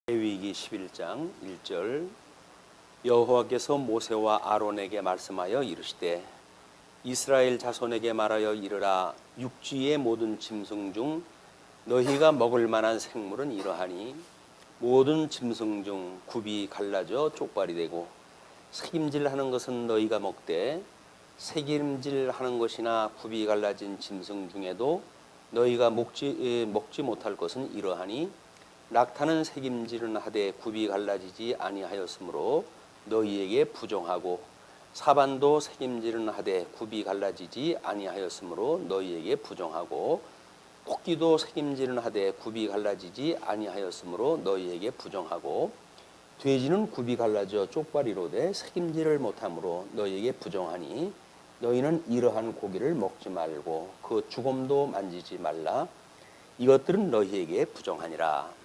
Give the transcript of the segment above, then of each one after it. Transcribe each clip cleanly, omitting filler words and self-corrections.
레위기 11장 1절 여호와께서 모세와 아론에게 말씀하여 이르시되 이스라엘 자손에게 말하여 이르라 육지의 모든 짐승 중 너희가 먹을 만한 생물은 이러하니 모든 짐승 중 굽이 갈라져 쪽발이 되고 새김질하는 것은 너희가 먹되 새김질하는 것이나 굽이 갈라진 짐승 중에도 너희가 먹지 못할 것은 이러하니 낙타는 새김질은 하되 굽이 갈라지지 아니하였으므로 너희에게 부정하고 사반도 새김질은 하되 굽이 갈라지지 아니하였으므로 너희에게 부정하고 토끼도 새김질은 하되 굽이 갈라지지 아니하였으므로 너희에게 부정하고 돼지는 굽이 갈라져 쪽발이로되 새김질을 못하므로 너희에게 부정하니 너희는 이러한 고기를 먹지 말고 그 주검도 만지지 말라. 이것들은 너희에게 부정하니라.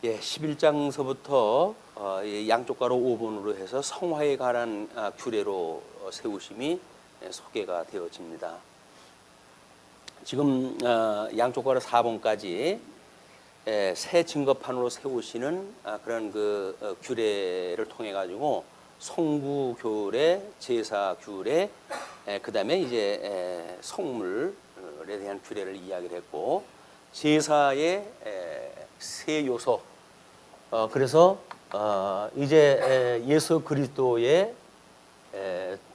11장서부터 양쪽 가로 5번으로 해서 성화에 관한 규례로 세우심이 소개가 되어집니다. 지금 양쪽 가로 4번까지 새 증거판으로 세우시는 그런 그 규례를 통해 가지고 성구 규례, 제사 규례, 그 다음에 이제 성물에 대한 규례를 이야기를 했고 제사의 세 요소. 그래서 이제 예수 그리스도의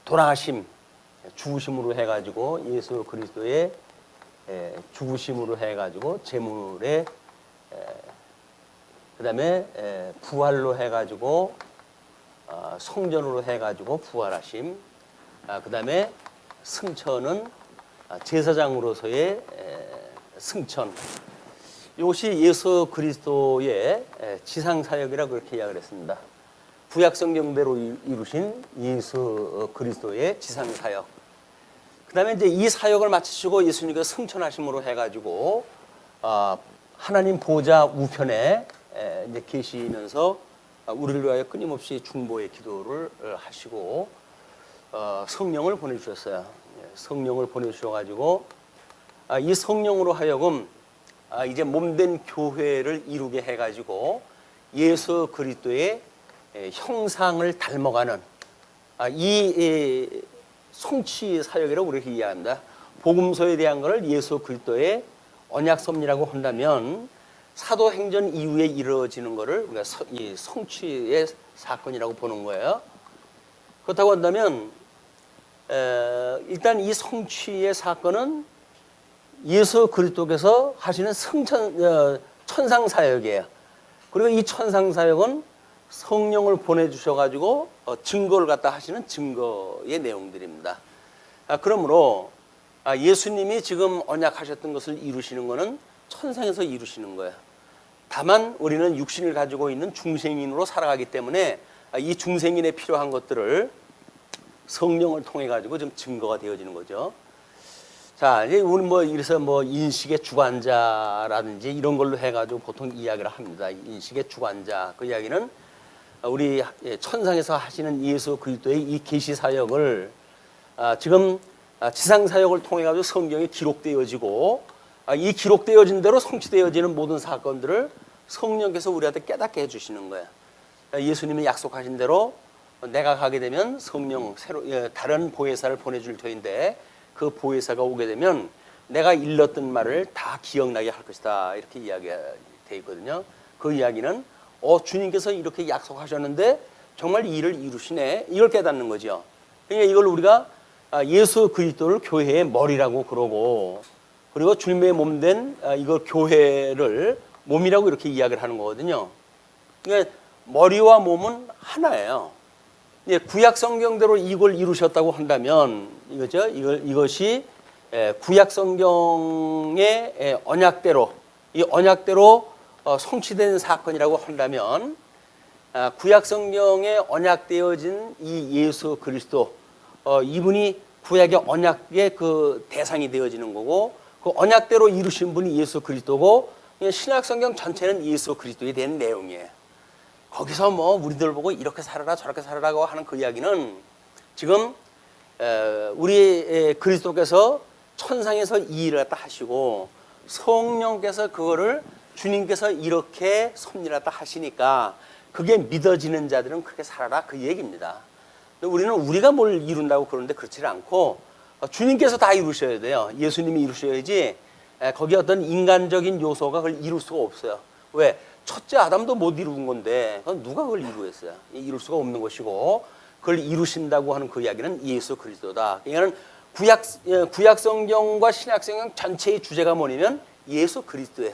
돌아가심, 죽으심으로 해가지고 예수 그리스도의 죽으심으로 해가지고 제물에 그다음에 부활로 해가지고 성전으로 해가지고 부활하심. 그다음에 승천은 제사장으로서의 승천. 이것이 예수 그리스도의 지상사역이라고 그렇게 이야기를 했습니다. 구약성경대로 이루신 예수 그리스도의 지상사역. 그 다음에 이제 이 사역을 마치시고 예수님께서 승천하심으로 해가지고 하나님 보좌 우편에 이제 계시면서 우리를 위하여 끊임없이 중보의 기도를 하시고 성령을 보내주셨어요. 성령을 보내주셔가지고 이 성령으로 하여금 이제 몸된 교회를 이루게 해가지고 예수 그리스도의 형상을 닮아가는 이 성취 사역이라고 우리가 이해합니다. 복음서에 대한 것을 예수 그리스도의 언약 섭리라고 한다면 사도행전 이후에 이루어지는 것을 우리가 이 성취의 사건이라고 보는 거예요. 그렇다고 한다면 일단 이 성취의 사건은 예수 그리스도께서 하시는 천상 사역이에요. 그리고 이 천상 사역은 성령을 보내주셔가지고 증거를 갖다 하시는 증거의 내용들입니다. 그러므로 예수님이 지금 언약하셨던 것을 이루시는 것은 천상에서 이루시는 거예요. 다만 우리는 육신을 가지고 있는 중생인으로 살아가기 때문에 이 중생인에 필요한 것들을 성령을 통해 가지고 좀 증거가 되어지는 거죠. 자, 이제 우리 이래서 인식의 주관자라든지 이런 걸로 해가지고 보통 이야기를 합니다. 인식의 주관자. 그 이야기는 우리 천상에서 하시는 예수 그리스도의 이 계시 사역을 지금 지상 사역을 통해 가지고 성경에 기록되어지고 이 기록되어진 대로 성취되어지는 모든 사건들을 성령께서 우리한테 깨닫게 해주시는 거예요. 예수님이 약속하신 대로 내가 가게 되면 성령 다른 보혜사를 보내줄 터인데 그 보혜사가 오게 되면 내가 일렀던 말을 다 기억나게 할 것이다. 이렇게 이야기가 되어 있거든요. 그 이야기는 주님께서 이렇게 약속하셨는데 정말 이 일을 이루시네. 이걸 깨닫는 거죠. 그러니까 이걸 우리가 예수 그리스도를 교회의 머리라고 그러고 그리고 주님의 몸된 이걸 교회를 몸이라고 이렇게 이야기를 하는 거거든요. 그러니까 머리와 몸은 하나예요. 구약 성경대로 이걸 이루셨다고 한다면 이거죠. 이것이 구약 성경의 언약대로 이 언약대로 성취된 사건이라고 한다면 구약 성경에 언약되어진 이 예수 그리스도 이분이 구약의 언약의 그 대상이 되어지는 거고 그 언약대로 이루신 분이 예수 그리스도고 신약 성경 전체는 예수 그리스도에 대한 내용이에요. 거기서 우리들 보고 이렇게 살아라 저렇게 살아라고 하는 그 이야기는 지금 우리 그리스도께서 천상에서 이 일을 갖다 하시고 성령께서 그거를 주님께서 이렇게 섭리하다 하시니까 그게 믿어지는 자들은 그렇게 살아라 그 얘기입니다. 우리는 우리가 뭘 이룬다고 그러는데 그렇지 않고 주님께서 다 이루셔야 돼요. 예수님이 이루셔야지 거기에 어떤 인간적인 요소가 그걸 이룰 수가 없어요. 왜? 첫째 아담도 못 이룬 건데 누가 그걸 이루겠어요? 이룰 수가 없는 것이고 그걸 이루신다고 하는 그 이야기는 예수 그리스도다. 이거는 구약 성경과 신약 성경 전체의 주제가 뭐냐면 예수 그리스도예요.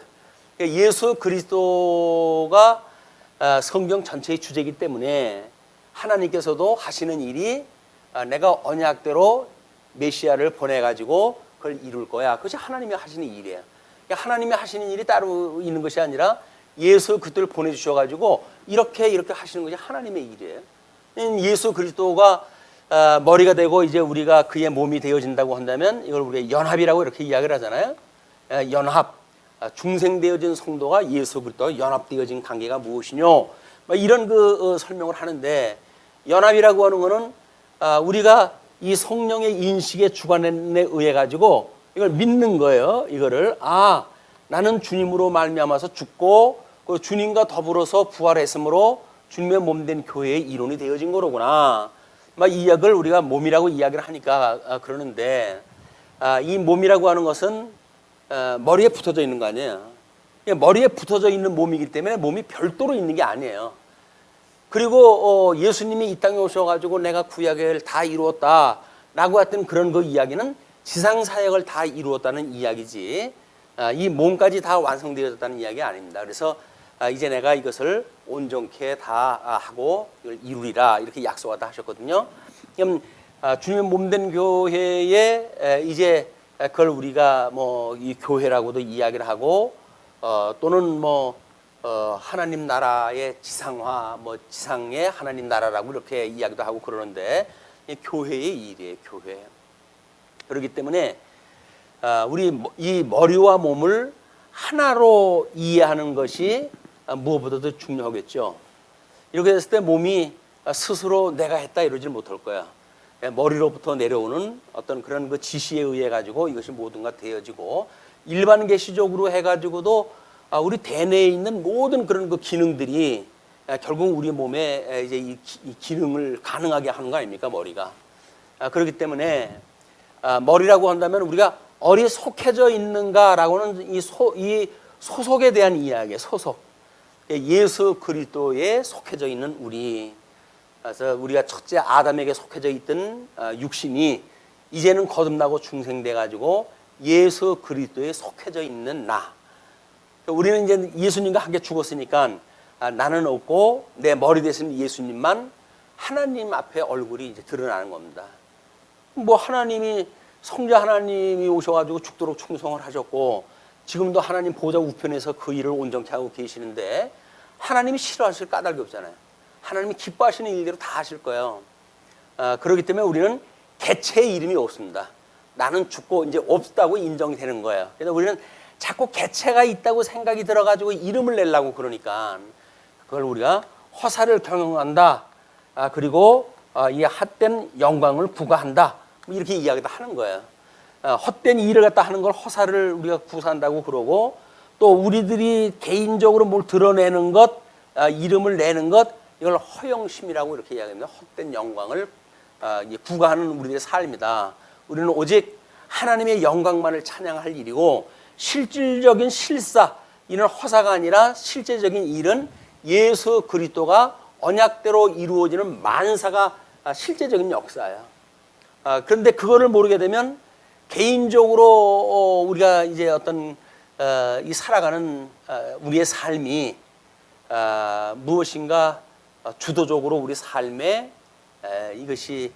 예수 그리스도가 성경 전체의 주제이기 때문에 하나님께서도 하시는 일이 내가 언약대로 메시아를 보내가지고 그걸 이룰 거야. 그것이 하나님이 하시는 일이에요. 그러니까 하나님이 하시는 일이 따로 있는 것이 아니라 예수 그리스도를 보내주셔가지고 이렇게 하시는 것이 하나님의 일이에요. 예수 그리스도가 머리가 되고 이제 우리가 그의 몸이 되어진다고 한다면 이걸 우리가 연합이라고 이렇게 이야기를 하잖아요. 연합, 중생되어진 성도가 예수 그리스도와 연합되어진 관계가 무엇이뇨? 이런 설명을 하는데 연합이라고 하는 것은 우리가 이 성령의 인식의 주관에 의해 가지고 이걸 믿는 거예요. 이거를 나는 주님으로 말미암아서 죽고 그 주님과 더불어서 부활했으므로 주님의 몸된 교회의 이론이 되어진 거로구나. 이 이야기를 우리가 몸이라고 이야기를 하니까 그러는데 이 몸이라고 하는 것은 머리에 붙어져 있는 거 아니에요. 머리에 붙어져 있는 몸이기 때문에 몸이 별도로 있는 게 아니에요. 그리고 예수님이 이 땅에 오셔가지고 내가 구약을 다 이루었다라고 했던 그런 그 이야기는 지상 사역을 다 이루었다는 이야기지 이 몸까지 다 완성되었다는 이야기 아닙니다. 그래서 이제 내가 이것을 온전케 다 하고 이걸 이루리라 이렇게 약속하다 하셨거든요. 그럼 주님의 몸된 교회에 이제 그걸 우리가 이 교회라고도 이야기를 하고 또는 하나님 나라의 지상화, 지상의 하나님 나라라고 이렇게 이야기도 하고 그러는데 교회의 일이에요, 교회. 그렇기 때문에 우리 이 머리와 몸을 하나로 이해하는 것이 무엇보다도 중요하겠죠. 이렇게 됐을 때 몸이 스스로 내가 했다 이러지 못할 거야. 머리로부터 내려오는 어떤 그런 그 지시에 의해 가지고 이것이 모든가 되어지고 일반 계시적으로 해가지고도 우리 대뇌에 있는 모든 그런 그 기능들이 결국 우리 몸에 이제 이 기능을 가능하게 하는 거 아닙니까, 머리가. 그렇기 때문에 머리라고 한다면 우리가 어디에 속해져 있는가라고는 이 소속에 대한 이야기예요. 소속. 예수 그리스도에 속해져 있는 우리. 그래서 우리가 첫째 아담에게 속해져 있던 육신이 이제는 거듭나고 중생돼 가지고 예수 그리스도에 속해져 있는 나. 우리는 이제 예수님과 함께 죽었으니까 나는 없고 내 머리 대신 예수님만 하나님 앞에 얼굴이 이제 드러나는 겁니다. 하나님이 성자 하나님이 오셔가지고 죽도록 충성을 하셨고 지금도 하나님 보좌 우편에서 그 일을 온전케 하고 계시는데 하나님이 싫어하실 까닭이 없잖아요. 하나님이 기뻐하시는 일대로 다 하실 거예요. 그렇기 때문에 우리는 개체의 이름이 없습니다. 나는 죽고 이제 없다고 인정이 되는 거예요. 그래서 우리는 자꾸 개체가 있다고 생각이 들어가지고 이름을 내려고 그러니까 그걸 우리가 허사를 경영한다. 그리고 이 헛된 영광을 부과한다. 이렇게 이야기도 하는 거예요. 헛된 일을 갖다 하는 걸 허사를 우리가 구사한다고 그러고 또 우리들이 개인적으로 뭘 드러내는 것, 이름을 내는 것 이걸 허영심이라고 이렇게 이야기합니다. 헛된 영광을 구가하는 우리들의 삶이다. 우리는 오직 하나님의 영광만을 찬양할 일이고 실질적인 실사, 이는 허사가 아니라 실제적인 일은 예수 그리스도가 언약대로 이루어지는 만사가 실제적인 역사예요. 그런데 그거를 모르게 되면 개인적으로 우리가 이제 어떤 이 살아가는 우리의 삶이 무엇인가 주도적으로 우리 삶에 이것이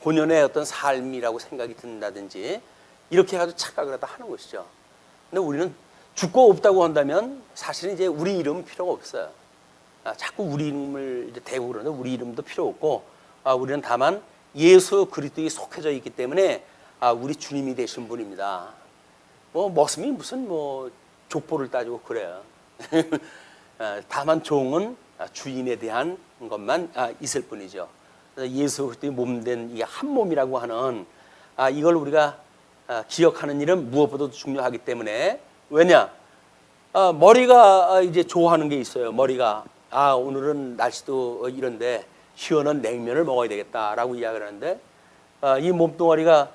본연의 어떤 삶이라고 생각이 든다든지 이렇게 해가지고 착각을 하다 하는 것이죠. 근데 우리는 죽고 없다고 한다면 사실은 이제 우리 이름은 필요가 없어요. 자꾸 우리 이름을 이제 대고 그러는데 우리 이름도 필요 없고 우리는 다만 예수 그리스도에 속해져 있기 때문에 우리 주님이 되신 분입니다. 머슴이 무슨 족보를 따지고 그래요. 다만 종은 주인에 대한 것만 있을 뿐이죠. 예수 그리스도의 몸된 이 한 몸이라고 하는 이걸 우리가 기억하는 일은 무엇보다도 중요하기 때문에 왜냐? 머리가 이제 좋아하는 게 있어요. 머리가 오늘은 날씨도 이런데 시원한 냉면을 먹어야 되겠다라고 이야기를 하는데 이 몸뚱아리가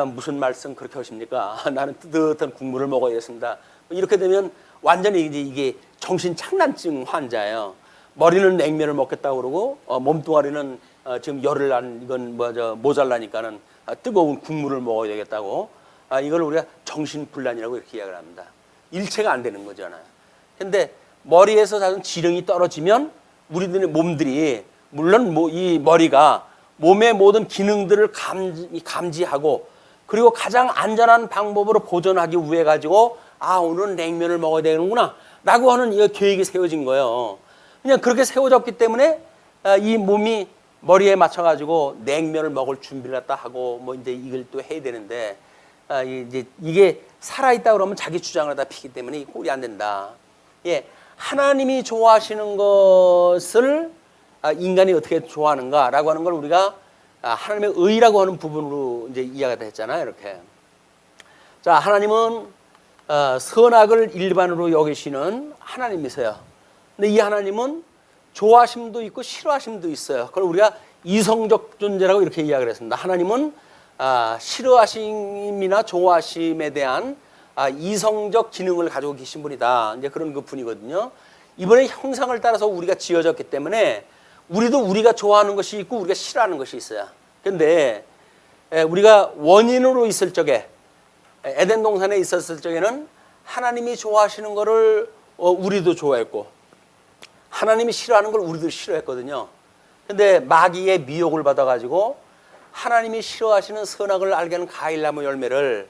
무슨 말씀 그렇게 하십니까? 나는 뜨뜻한 국물을 먹어야겠습니다. 이렇게 되면 완전히 이제 이게 정신 착란증 환자예요. 머리는 냉면을 먹겠다고 그러고 몸뚱아리는 지금 열을 난 이건 모자라니까는 뜨거운 국물을 먹어야 되겠다고 이걸 우리가 정신불란이라고 이렇게 이야기를 합니다. 일체가 안 되는 거잖아요. 근데 머리에서 자주 지령이 떨어지면 우리들의 몸들이 물론 이 머리가 몸의 모든 기능들을 감지하고 그리고 가장 안전한 방법으로 보존하기 위해 가지고 오늘은 냉면을 먹어야 되는구나 라고 하는 이 계획이 세워진 거예요. 그냥 그렇게 세워졌기 때문에 이 몸이 머리에 맞춰 가지고 냉면을 먹을 준비를 갖다 하고 뭐 이제 이걸 또 해야 되는데 이제 이게 살아있다 그러면 자기 주장을 다 피기 때문에 이 꼴이 안 된다. 예, 하나님이 좋아하시는 것을 인간이 어떻게 좋아하는가라고 하는 걸 우리가 하나님의 의라고 하는 부분으로 이제 이야기가 했잖아요. 이렇게. 자, 하나님은 선악을 일반으로 여기시는 하나님이세요. 근데 이 하나님은 좋아하심도 있고 싫어하심도 있어요. 그걸 우리가 이성적 존재라고 이렇게 이야기를 했습니다. 하나님은 싫어하심이나 좋아하심에 대한 이성적 기능을 가지고 계신 분이다. 이제 그런 그 분이거든요. 이번에 형상을 따라서 우리가 지어졌기 때문에 우리도 우리가 좋아하는 것이 있고 우리가 싫어하는 것이 있어요. 그런데 우리가 원인으로 있을 적에 에덴 동산에 있었을 적에는 하나님이 좋아하시는 거를 우리도 좋아했고 하나님이 싫어하는 걸 우리도 싫어했거든요. 근데 마귀의 미혹을 받아가지고 하나님이 싫어하시는 선악을 알게 하는 과일나무 열매를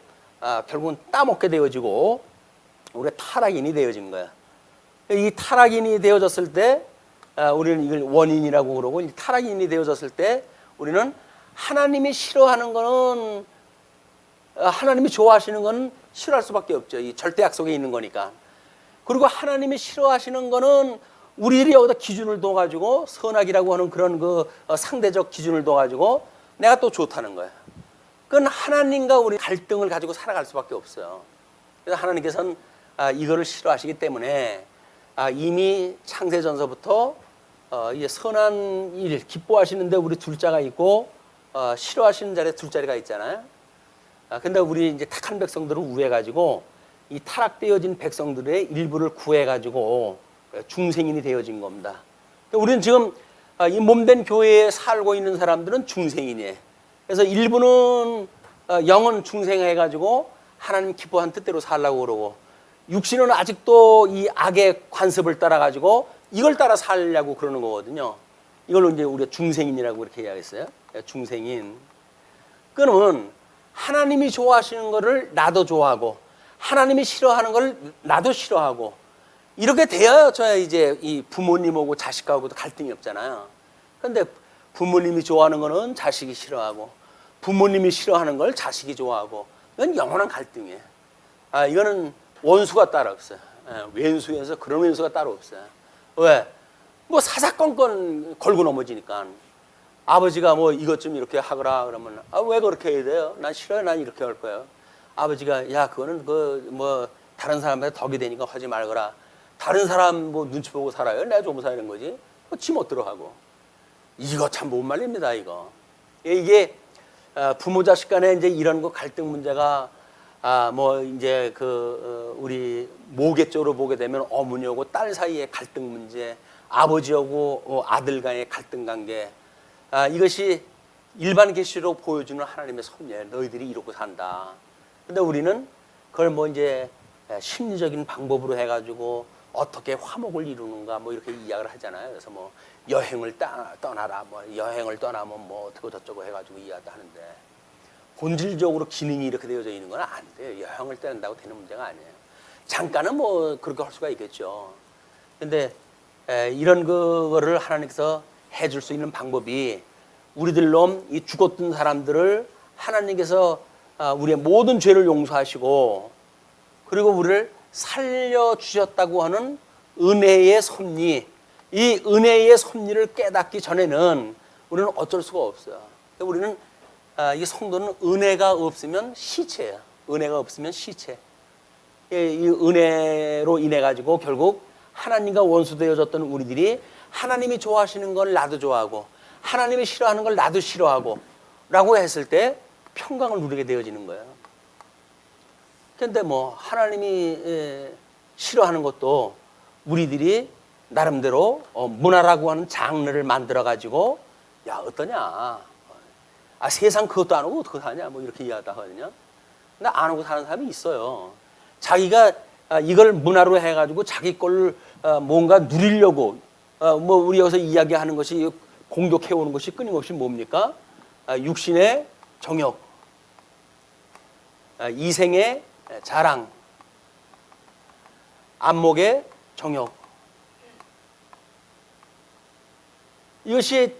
결국은 따먹게 되어지고 우리가 타락인이 되어진 거야. 이 타락인이 되어졌을 때 우리는 이걸 원인이라고 그러고 이 타락인이 되어졌을 때 우리는 하나님이 싫어하는 거는 하나님이 좋아하시는 거는 싫어할 수밖에 없죠. 이 절대 약속에 있는 거니까. 그리고 하나님이 싫어하시는 거는 우리들이 여기다 기준을 둬가지고 선악이라고 하는 그런 그 상대적 기준을 둬가지고 내가 또 좋다는 거야. 그건 하나님과 우리 갈등을 가지고 살아갈 수밖에 없어요. 그래서 하나님께서는 이거를 싫어하시기 때문에 이미 창세전서부터 이제 선한 일 기뻐하시는데 우리 둘자가 있고 싫어하시는 자리에 둘자리가 있잖아요. 근데 우리 이제 택한 백성들을 우해가지고 이 타락되어진 백성들의 일부를 구해가지고 중생인이 되어진 겁니다. 우리는 지금 이 몸된 교회에 살고 있는 사람들은 중생인이에요. 그래서 일부는 영은 중생해가지고 하나님 기뻐한 뜻대로 살라고 그러고 육신은 아직도 이 악의 관습을 따라가지고 이걸 따라 살려고 그러는 거거든요. 이걸로 이제 우리가 중생인이라고 이렇게 이야기했어요. 중생인. 그러면 하나님이 좋아하시는 거를 나도 좋아하고 하나님이 싫어하는 걸 나도 싫어하고 이렇게 되어야 이제 이 부모님하고 자식하고도 갈등이 없잖아요. 그런데 부모님이 좋아하는 거는 자식이 싫어하고 부모님이 싫어하는 걸 자식이 좋아하고 이건 영원한 갈등이에요. 이거는 원수가 따로 없어요. 왼수에서 그런 왼수가 따로 없어요. 왜? 뭐 사사건건 걸고 넘어지니까 아버지가 뭐 이것 좀 이렇게 하거라 그러면 왜 그렇게 해야 돼요? 난 싫어요. 난 이렇게 할 거예요. 아버지가 야 그거는 그 뭐 다른 사람한테 덕이 되니까 하지 말거라. 다른 사람 뭐 눈치 보고 살아요. 내가 좀 사는 거지. 지 못들어 하고. 이거 참 못 말립니다. 이게 부모 자식 간에 이제 이런 거 갈등 문제가 뭐 이제 우리 모계 쪽으로 보게 되면 어머니하고 딸 사이의 갈등 문제, 아버지하고 아들 간의 갈등 관계, 이것이 일반 계시로 보여주는 하나님의 섭리예요. 너희들이 이러고 산다. 근데 우리는 그걸 뭐 이제 심리적인 방법으로 해가지고 어떻게 화목을 이루는가 뭐 이렇게 이야기를 하잖아요. 그래서 뭐 여행을 떠나라, 뭐 여행을 떠나면 뭐 어떻고 저쩌고 해가지고 이야기도 하는데 본질적으로 기능이 이렇게 되어져 있는 건 안 돼요. 여행을 떠난다고 되는 문제가 아니에요. 잠깐은 뭐 그렇게 할 수가 있겠죠. 근데 이런 거를 하나님께서 해줄 수 있는 방법이 우리들로 이 죽었던 사람들을 하나님께서 우리의 모든 죄를 용서하시고 그리고 우리를 살려주셨다고 하는 은혜의 섭리, 이 은혜의 섭리를 깨닫기 전에는 우리는 어쩔 수가 없어요. 우리는 이 성도는 은혜가 없으면 시체예요. 은혜가 없으면 시체. 이 은혜로 인해 가지고 결국 하나님과 원수되어졌던 우리들이 하나님이 좋아하시는 걸 나도 좋아하고 하나님이 싫어하는 걸 나도 싫어하고 라고 했을 때 평강을 누리게 되어지는 거예요. 그런데 뭐 하나님이 싫어하는 것도 우리들이 나름대로 문화라고 하는 장르를 만들어 가지고 야 어떠냐, 세상 그것도 안 하고 어떻게 사냐 뭐 이렇게 이해하다 하거든요. 근데 안 하고 사는 사람이 있어요. 자기가 이걸 문화로 해가지고 자기 걸 뭔가 누리려고 뭐 우리 여기서 이야기하는 것이 공격해오는 것이 끊임없이 뭡니까? 육신의 정욕, 이생의 자랑, 안목의 정욕. 이것이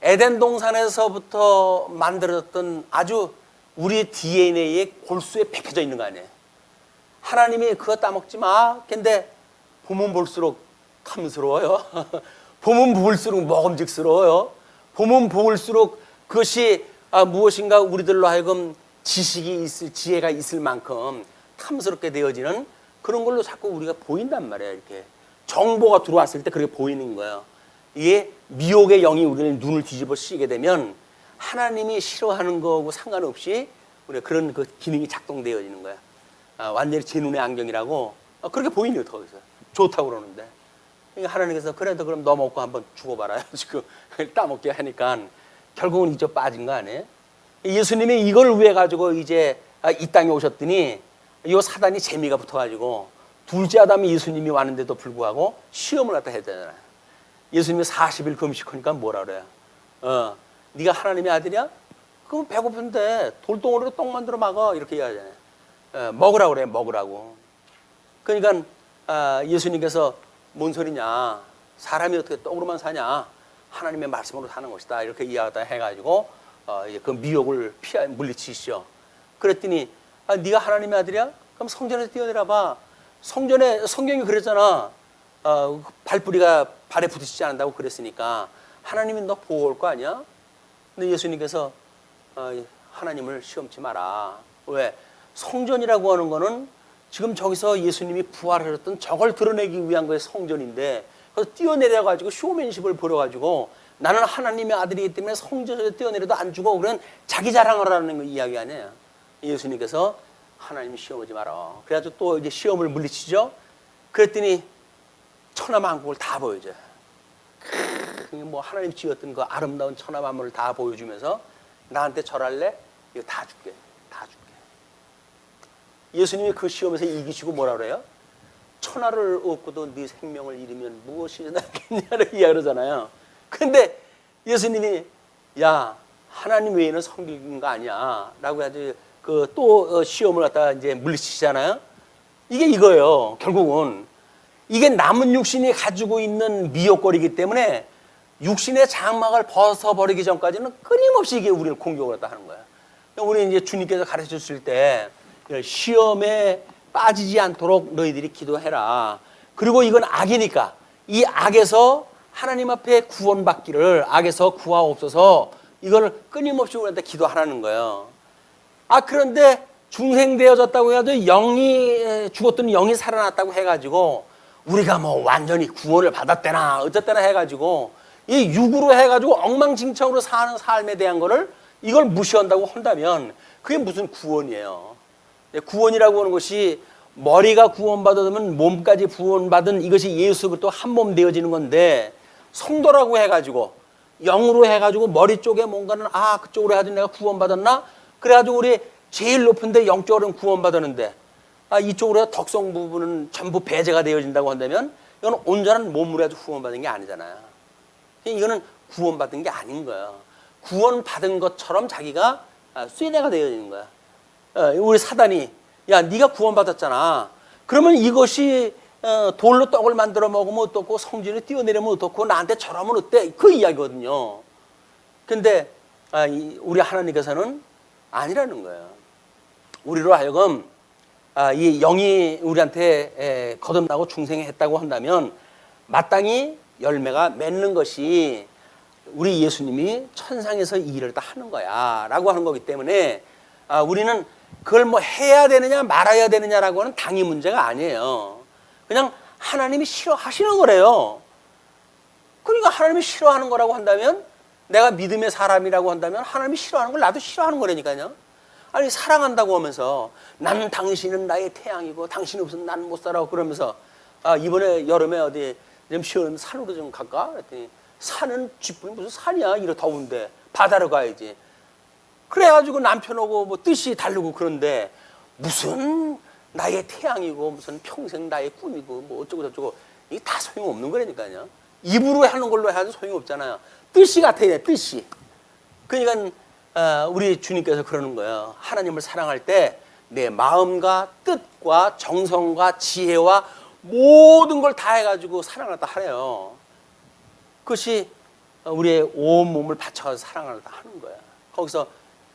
에덴 동산에서부터 만들어졌던 아주 우리의 DNA의 골수에 박혀져 있는 거 아니에요. 하나님이 그거 따먹지 마. 근데 보면 볼수록 탐스러워요. 보면 볼수록 먹음직스러워요. 보면 볼수록 그것이 무엇인가 우리들로 하여금 지식이 있을, 지혜가 있을 만큼 탐스럽게 되어지는 그런 걸로 자꾸 우리가 보인단 말이에요. 이렇게 정보가 들어왔을 때 그렇게 보이는 거예요. 이게 미혹의 영이 우리를 눈을 뒤집어 씌게 되면 하나님이 싫어하는 거하고 상관없이 우리가 그런 그 기능이 작동되어지는 거야. 완전히 제 눈의 안경이라고 그렇게 보이네요. 거기서 좋다고 그러는데 그러니까 하나님께서 그래도 그럼 너 먹고 한번 죽어봐라 지금 따먹게 하니까 결국은 이쪽 빠진 거 아니에요? 예수님이 이걸 위해 가지고 이제 이 땅에 오셨더니 이 사단이 재미가 붙어가지고 둘째 아담이 예수님이 왔는데도 불구하고 시험을 갖다 했잖아요. 예수님이 40일 금식하니까 뭐라 그래요? 네가 하나님의 아들이야? 그럼 배고픈데 돌덩어리로 떡 만들어 먹어 이렇게 이야기하잖아요. 먹으라고 그래, 먹으라고. 그러니까 예수님께서 뭔 소리냐? 사람이 어떻게 떡으로만 사냐? 하나님의 말씀으로 사는 것이다. 이렇게 이야기하다 해가지고 그 미혹을 물리치시죠. 그랬더니 네가 하나님의 아들이야? 그럼 성전에서 뛰어내려봐. 성경이 그랬잖아. 발뿌리가 발에 부딪히지 않는다고 그랬으니까 하나님이 너 보호할 거 아니야? 근데 예수님께서 하나님을 시험치 마라. 왜? 성전이라고 하는 거는 지금 저기서 예수님이 부활하셨던 저걸 드러내기 위한 거의 성전인데 그래서 뛰어내려가지고 쇼맨십을 벌여가지고 나는 하나님의 아들이기 때문에 성전에서 뛰어내려도 안 죽어. 그런 자기 자랑을 하는 이야기 아니에요. 예수님께서 하나님 시험하지 마라. 그래가지고 또 이제 시험을 물리치죠. 그랬더니 천하만국을 다 보여줘요. 뭐 하나님 지었던 그 아름다운 천하만물을 다 보여주면서 나한테 절할래? 이거 다 줄게. 다 줄게. 예수님이 그 시험에서 이기시고 뭐라 그래요? 천하를 얻고도 네 생명을 잃으면 무엇이 낫겠냐를 이야기하잖아요. 근데 예수님이 야 하나님 외에는 섬기는 거 아니야 라고 해가지고 그 또 시험을 갖다가 이제 물리치잖아요. 이게 이거예요. 결국은 이게 남은 육신이 가지고 있는 미혹거리이기 때문에 육신의 장막을 벗어버리기 전까지는 끊임없이 이게 우리를 공격을 했다 하는 거예요. 우리 이제 주님께서 가르쳐 주실 때 시험에 빠지지 않도록 너희들이 기도해라. 그리고 이건 악이니까 이 악에서 하나님 앞에 구원받기를 악에서 구하옵소서 이걸 끊임없이 우리한테 기도하라는 거예요. 그런데 중생되어졌다고 해도 영이 죽었던 영이 살아났다고 해가지고 우리가 뭐 완전히 구원을 받았대나 어쨌대나 해가지고 이 육으로 해가지고 엉망진창으로 사는 삶에 대한 거를 이걸 무시한다고 한다면 그게 무슨 구원이에요. 구원이라고 하는 것이 머리가 구원받으면 몸까지 구원받은 이것이 예수 그리스도 한 몸 되어지는 건데 성도라고 해가지고 영으로 해가지고 머리 쪽에 뭔가는 그쪽으로 해가지고 내가 구원받았나? 그래가지고 우리 제일 높은데 영적으로는 구원받았는데 이쪽으로 덕성 부분은 전부 배제가 되어진다고 한다면 이건 온전한 몸으로 해서 구원받은 게 아니잖아요. 이거는 구원받은 게 아닌 거예요. 구원받은 것처럼 자기가 쇠뇌가 되어지는 거야. 우리 사단이 야 네가 구원받았잖아. 그러면 이것이 돌로 떡을 만들어 먹으면 어떻고 성전에 뛰어내리면 어떻고 나한테 저러면 어때? 그 이야기거든요. 근데 우리 하나님께서는 아니라는 거예요. 우리로 하여금 이 영이 우리한테 거듭나고 중생했다고 한다면 마땅히 열매가 맺는 것이 우리 예수님이 천상에서 이 일을 다 하는 거야 라고 하는 거기 때문에 우리는 그걸 뭐 해야 되느냐 말아야 되느냐라고 하는 당위 문제가 아니에요. 그냥 하나님이 싫어하시는 거래요. 그러니까 하나님이 싫어하는 거라고 한다면, 내가 믿음의 사람이라고 한다면 하나님이 싫어하는 걸 나도 싫어하는 거라니까요. 아니 사랑한다고 하면서 나는 당신은 나의 태양이고 당신 없으면 나는 못 살아 그러면서 이번에 여름에 어디 좀 시원한 산으로 좀 갈까? 그랬더니 산은 쥐뿔이 무슨 산이야, 이렇게 더운데 바다로 가야지. 그래가지고 남편하고 뭐 뜻이 다르고 그런데 무슨 나의 태양이고 무슨 평생 나의 꿈이고 뭐 어쩌고 저쩌고, 이게 다 소용없는 거라니까요. 입으로 하는 걸로 해도 소용없잖아요. 뜻이 같아야 돼, 뜻이. 그러니까 우리 주님께서 그러는 거예요. 하나님을 사랑할 때 내 마음과 뜻과 정성과 지혜와 모든 걸 다 해가지고 사랑하다 하래요. 그것이 우리의 온 몸을 바쳐서 사랑하다 하는 거야. 거기서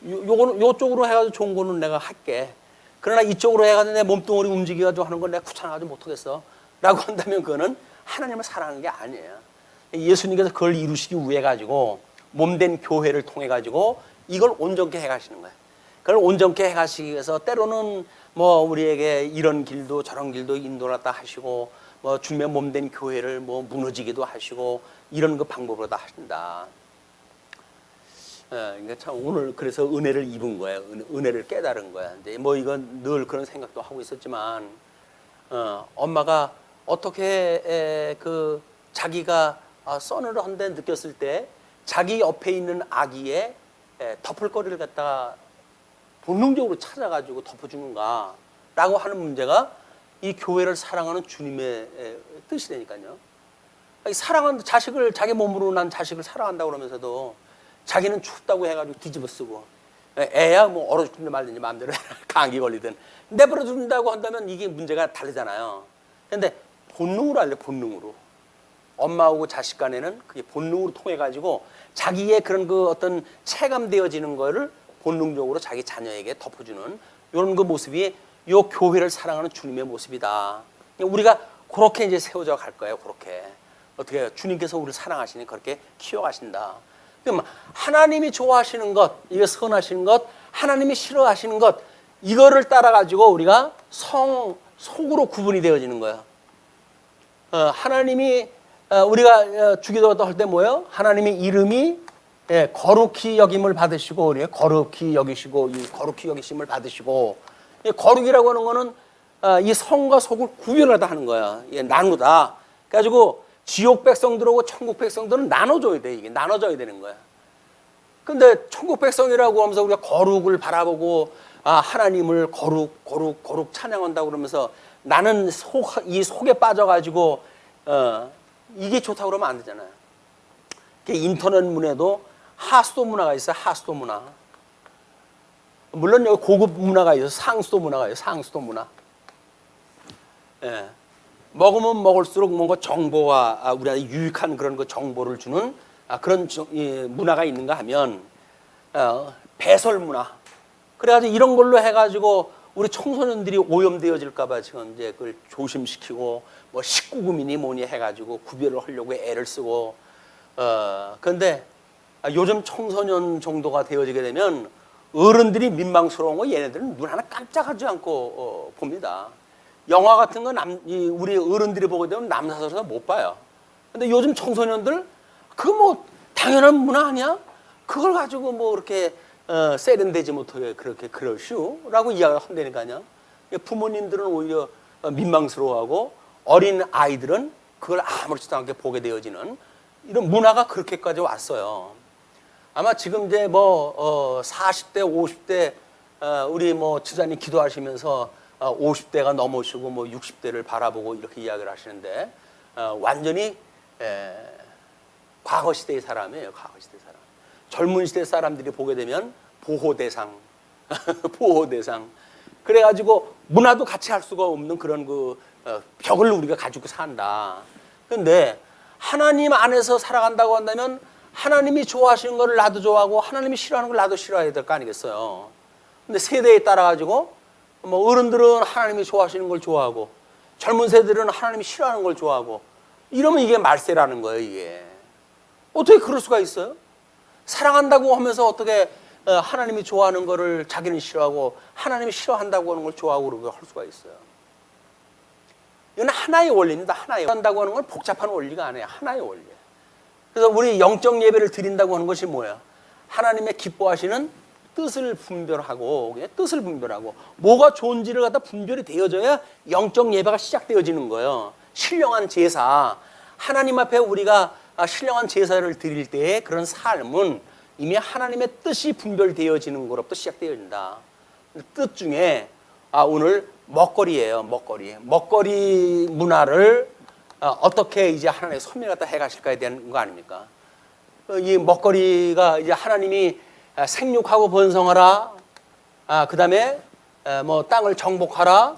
요거는 요쪽으로 해가지고 좋은 거는 내가 할게. 그러나 이쪽으로 해가지고 내 몸뚱어리 움직여가지고 하는 건 내가 귀찮아가지고 못하겠어 라고 한다면 그거는 하나님을 사랑하는 게 아니에요. 예수님께서 그걸 이루시기 위해 가지고 몸된 교회를 통해 가지고 이걸 온전케 해가시는 거예요. 그걸 온전케 해가시기 위해서 때로는 뭐 우리에게 이런 길도 저런 길도 인도하다 하시고, 뭐 주님의 몸된 교회를 뭐 무너지기도 하시고, 이런 그 방법으로 다 하신다. 그러니까 참 오늘 그래서 은혜를 입은 거예요. 은혜를 깨달은 거야. 이제 뭐 이건 늘 그런 생각도 하고 있었지만, 엄마가 어떻게 그 자기가 서늘한데 느꼈을 때 자기 옆에 있는 아기의 덮을거리를 갖다가 본능적으로 찾아가지고 덮어주는가라고 하는 문제가 이 교회를 사랑하는 주님의 뜻이라니까요. 사랑하는 자식을, 자기 몸으로 난 자식을 사랑한다고 그러면서도 자기는 춥다고 해가지고 뒤집어 쓰고, 애야 뭐 얼어 죽든지 말든지 마음대로 감기 걸리든 내버려 둔다고 한다면 이게 문제가 다르잖아요. 근데 본능으로 할래, 본능으로. 엄마하고 자식 간에는 그게 본능으로 통해 가지고 자기의 그런 그 어떤 체감되어지는 거를 본능적으로 자기 자녀에게 덮어주는 이런 그 모습이 요 교회를 사랑하는 주님의 모습이다. 우리가 그렇게 이제 세워져 갈 거예요. 그렇게 어떻게 주님께서 우리를 사랑하시니 그렇게 키워가신다. 그럼 하나님이 좋아하시는 것, 이게 선하시는 것, 하나님이 싫어하시는 것, 이거를 따라 가지고 우리가 속으로 구분이 되어지는 거예요. 하나님이 우리가 주기도 할 때 뭐예요? 하나님의 이름이 거룩히 여김을 받으시고, 우리 거룩히 여기시고, 이 거룩히 여기심을 받으시고, 거룩이라고 하는 거는 이 성과 속을 구별하다 하는 거야. 나누다. 그래가지고 지옥 백성들하고 천국 백성들은 나눠줘야 돼. 이게 나눠져야 되는 거야. 근데 천국 백성이라고 하면서 우리가 거룩을 바라보고 하나님을 거룩 찬양한다고 그러면서 나는 이 속에 빠져가지고 이게 좋다고 그러면 안 되잖아요. 인터넷 문에도 하수도 문화가 있어요. 하수도 문화. 물론 여기 고급 문화가 있어요. 상수도 문화가 있어요. 상수도 문화. 먹으면 먹을수록 뭔가 정보와 우리한테 유익한 그런 그 정보를 주는 그런 문화가 있는가 하면 배설 문화. 그래가지고 이런 걸로 해가지고 우리 청소년들이 오염되어질까봐 지금 이제 그걸 조심시키고 뭐 19금이니 뭐니 해가지고 구별을 하려고 애를 쓰고. 그런데 요즘 청소년 정도가 되어지게 되면 어른들이 민망스러운 거 얘네들은 눈 하나 깜짝하지 않고 봅니다. 영화 같은 건 우리 어른들이 보게 되면 남사스러워서 못 봐요. 근데 요즘 청소년들 그거 뭐 당연한 문화 아니야? 그걸 가지고 뭐 그렇게 세련되지 못하게 그렇게 그러시오라고 이야기를 한다니까요. 부모님들은 오히려 민망스러워하고 어린 아이들은 그걸 아무렇지도 않게 보게 되어지는 이런 문화가 그렇게까지 왔어요. 아마 지금 이제 뭐 40대, 50대 우리 뭐 지사님 기도하시면서 50대가 넘으시고 뭐 60대를 바라보고 이렇게 이야기를 하시는데 완전히 과거 시대의 사람이에요. 과거 시대 사람. 젊은 시대 사람들이 보게 되면 보호 대상, 보호 대상. 그래가지고 문화도 같이 할 수가 없는 그런 그 벽을 우리가 가지고 산다. 그런데 하나님 안에서 살아간다고 한다면 하나님이 좋아하시는 걸 나도 좋아하고 하나님이 싫어하는 걸 나도 싫어해야 될 거 아니겠어요. 근데 세대에 따라 가지고 뭐 어른들은 하나님이 좋아하시는 걸 좋아하고 젊은 세대들은 하나님이 싫어하는 걸 좋아하고 이러면 이게 말세라는 거예요. 이게 어떻게 그럴 수가 있어요? 사랑한다고 하면서 어떻게 하나님이 좋아하는 거를 자기는 싫어하고 하나님이 싫어한다고 하는 걸 좋아하고 그러고 할 수가 있어요. 이건 하나의 원리입니다. 하나의 한다고 하는 건 복잡한 원리가 아니에요. 하나의 원리. 그래서 우리 영적 예배를 드린다고 하는 것이 뭐야? 하나님의 기뻐하시는 뜻을 분별하고, 그냥 뜻을 분별하고, 뭐가 좋은지를 갖다 분별이 되어져야 영적 예배가 시작되어지는 거예요. 신령한 제사, 하나님 앞에 우리가 신령한 제사를 드릴 때의 그런 삶은 이미 하나님의 뜻이 분별되어지는 것부터 시작되어진다. 뜻 중에 오늘 먹거리예요. 먹거리 문화를 어떻게 이제 하나님의 섭리를 갖다 해가실까에 대한 거 아닙니까? 이 먹거리가 이제 하나님이 생육하고 번성하라, 그 다음에 뭐 땅을 정복하라,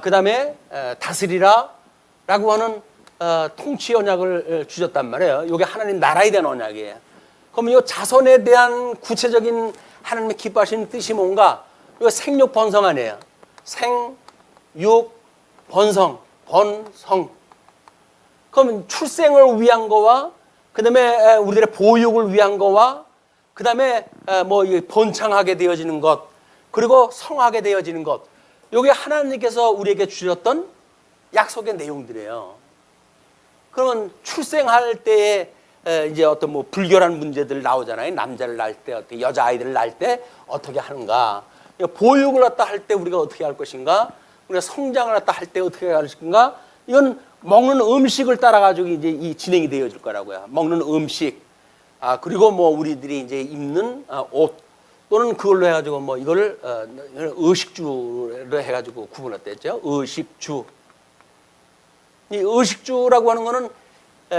그 다음에 다스리라 라고 하는 통치 언약을 주셨단 말이에요. 이게 하나님 나라에 대한 언약이에요. 그럼 이 자손에 대한 구체적인 하나님의 기뻐하시는 뜻이 뭔가? 이거 생육 번성 아니에요. 생육 번성. 그럼 출생을 위한 거와 그 다음에 우리들의 보육을 위한 거와 그 다음에 뭐 번창하게 되어지는 것, 그리고 성하게 되어지는 것, 이게 하나님께서 우리에게 주셨던 약속의 내용들이에요. 그러면 출생할 때에 이제 어떤 뭐 불결한 문제들 나오잖아요. 남자를 낳을 때, 어떻게 여자 아이들을 낳을 때 어떻게 하는가, 보육을 갖다 할 때 우리가 어떻게 할 것인가, 우리가 성장을 갖다 할 때 어떻게 할 것인가, 이건 먹는 음식을 따라 가지고 이제 이 진행이 되어질 거라고요. 먹는 음식, 그리고 뭐 우리들이 이제 입는 옷, 또는 그걸로 해가지고 뭐 이거를 의식주로 해가지고 구분했댔죠. 의식주. 이 의식주라고 하는 거는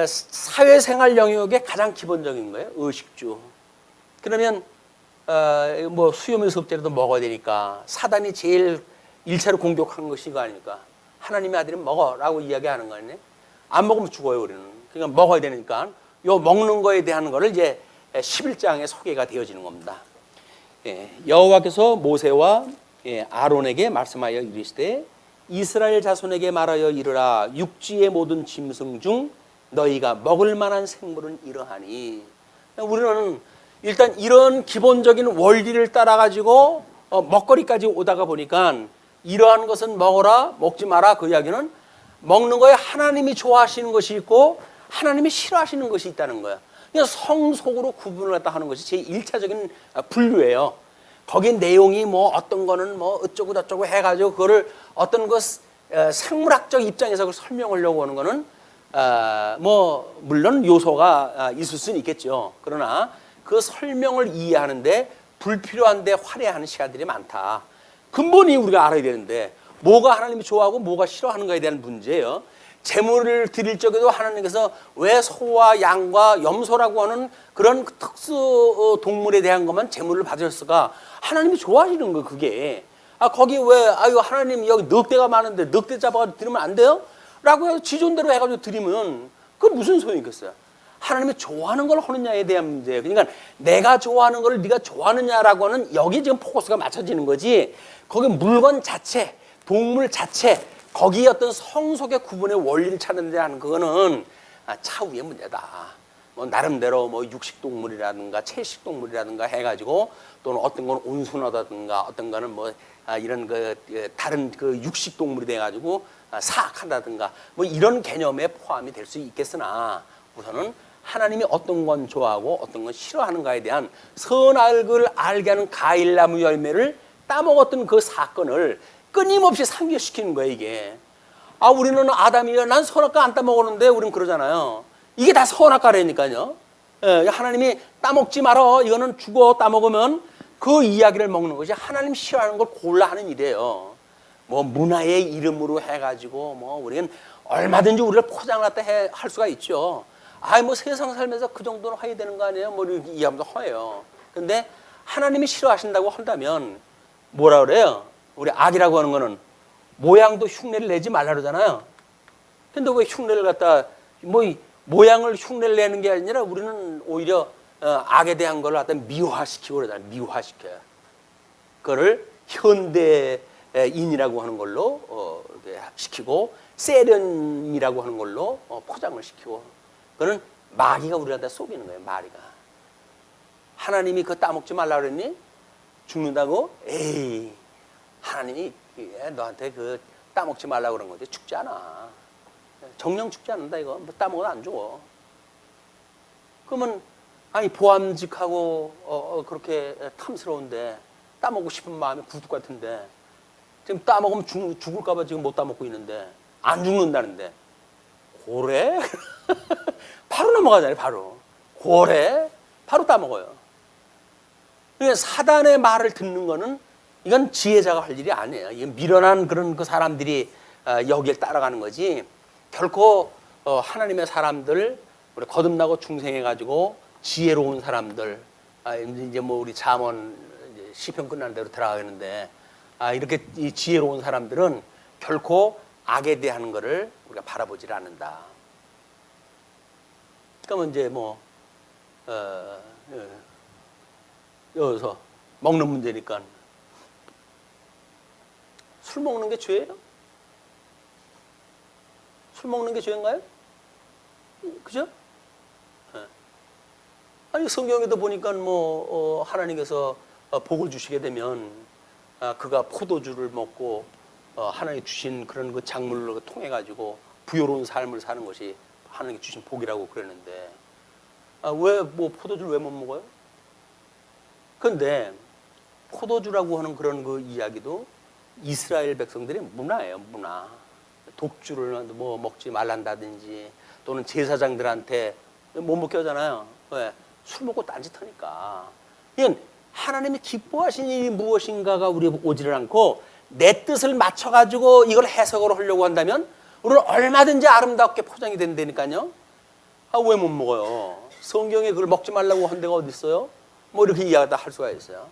사회생활 영역의 가장 기본적인 거예요. 의식주. 그러면 뭐 수요일 수업 때라도 먹어야 되니까 사단이 제일 1차로 공격한 것이 이거 아닙니까? 하나님의 아들은 먹어라고 이야기하는 거 아니에요? 안 먹으면 죽어요, 우리는. 그러니까 먹어야 되니까 요 먹는 거에 대한 거를 이제 11장에 소개가 되어지는 겁니다. 여호와께서 모세와 아론에게 말씀하여 이르시되 이스라엘 자손에게 말하여 이르라. 육지의 모든 짐승 중 너희가 먹을 만한 생물은 이러하니. 우리는 일단 이런 기본적인 원리를 따라 가지고 먹거리까지 오다가 보니까 이러한 것은 먹어라, 먹지 마라, 그 이야기는 먹는 거에 하나님이 좋아하시는 것이 있고 하나님이 싫어하시는 것이 있다는 거야. 그냥 성속으로 구분을 갖다 하는 것이 제 1차적인 분류예요. 거기 내용이 뭐 어떤 거는 뭐 어쩌고 저쩌고 해가지고 그거를 어떤 것 생물학적 입장에서 그걸 설명하려고 하는 거는 뭐 물론 요소가 있을 수는 있겠죠. 그러나 그 설명을 이해하는데 불필요한데 화려하는 시간들이 많다. 근본이 우리가 알아야 되는데 뭐가 하나님이 좋아하고 뭐가 싫어하는가에 대한 문제예요. 제물을 드릴 적에도 하나님께서 왜 소와 양과 염소라고 하는 그런 특수 동물에 대한 것만 제물을 받으셨을까? 하나님이 좋아하시는 거 그게. 거기 왜 하나님 여기 늑대가 많은데 늑대 잡아가지고 드리면 안 돼요? 라고 해서 지존대로 해가지고 드리면 그 무슨 소용이 있겠어요? 하나님이 좋아하는 걸 하느냐에 대한 문제예요. 그러니까 내가 좋아하는 걸 네가 좋아하느냐라고 하는 여기 지금 포커스가 맞춰지는 거지. 거기 물건 자체, 동물 자체, 거기에 어떤 성속의 구분의 원리를 찾는 데 하는 그거는 차후의 문제다. 뭐 나름대로 뭐 육식동물이라든가 채식동물이라든가 해가지고 또는 어떤 건 온순하다든가 어떤 거는 뭐 이런 그 다른 그 육식동물이 돼가지고 사악하다든가 뭐 이런 개념에 포함이 될 수 있겠으나 우선은 하나님이 어떤 건 좋아하고 어떤 건 싫어하는가에 대한 선악을 알게 하는 과일나무 열매를 따먹었던 그 사건을 끊임없이 상기시키는 거예요, 이게. 우리는 아담이요. 난 선악과 안 따먹었는데 우리는 그러잖아요. 이게 다 선악과라니까요. 하나님이 따먹지 말어. 이거는 죽어. 따먹으면 그 이야기를 먹는 것이 하나님 싫어하는 걸 골라 하는 일이에요. 뭐 문화의 이름으로 해가지고 뭐 우리는 얼마든지 우리를 포장을 갖다 할 수가 있죠. 뭐 세상 살면서 그 정도는 해야 되는 거 아니에요? 뭐 이렇게 이해하면서 해요. 근데 하나님이 싫어하신다고 한다면 뭐라 그래요? 우리 악이라고 하는 거는 모양도 흉내를 내지 말라 그러잖아요. 근데 왜 흉내를 갖다 뭐 모양을 흉내를 내는 게 아니라 우리는 오히려 악에 대한 걸 갖다 미화시키고 그러잖아요. 미화시켜요. 그거를 현대인이라고 하는 걸로 이렇게 시키고 세련이라고 하는 걸로 포장을 시키고 그거는 마귀가 우리한테 속이는 거예요. 마귀가. 하나님이 그거 따먹지 말라 그랬니? 죽는다고? 에이, 하나님이 너한테 그 따먹지 말라 그런 거지. 죽지 않아. 정령 죽지 않는다 이거. 뭐 따먹어도 안 죽어. 그러면 아니 보암직하고 그렇게 탐스러운데 따먹고 싶은 마음이 굴뚝 같은데 지금 따먹으면 죽을까 봐 지금 못 따먹고 있는데 안 죽는다는데 고래? 바로 넘어가잖아요. 바로 고래? 바로 따먹어요. 그러니까 사단의 말을 듣는 거는 이건 지혜자가 할 일이 아니에요. 이건 미련한 그런 그 사람들이 여기에 따라가는 거지. 결코 하나님의 사람들, 우리 거듭나고 중생해가지고 지혜로운 사람들, 이제 뭐 우리 잠언 시편 끝나는 대로 들어가겠는데, 이렇게 이 지혜로운 사람들은 결코 악에 대한 거를 우리가 바라보질 않는다. 그러면 이제 뭐 여기서 먹는 문제니까 술 먹는 게 죄예요? 술 먹는 게 죄인가요? 그죠? 아니 성경에도 보니까 뭐 하나님께서 복을 주시게 되면 그가 포도주를 먹고 하나님 주신 그런 그 작물을 통해 가지고 부요로운 삶을 사는 것이 하나님께 주신 복이라고 그랬는데 왜 뭐 포도주를 왜 못 먹어요? 그런데 포도주라고 하는 그런 그 이야기도 이스라엘 백성들의 문화예요, 문화. 독주를 뭐 먹지 말란다든지 또는 제사장들한테 못 먹게 하잖아요. 왜? 술 먹고 딴짓하니까. 이건 하나님이 기뻐하신 일이 무엇인가가 우리에 오지를 않고 내 뜻을 맞춰가지고 이걸 해석을 하려고 한다면 우리는 얼마든지 아름답게 포장이 된다니까요. 왜 못 먹어요? 성경에 그걸 먹지 말라고 한 데가 어디 있어요? 뭐 이렇게 이야기다 할 수가 있어요.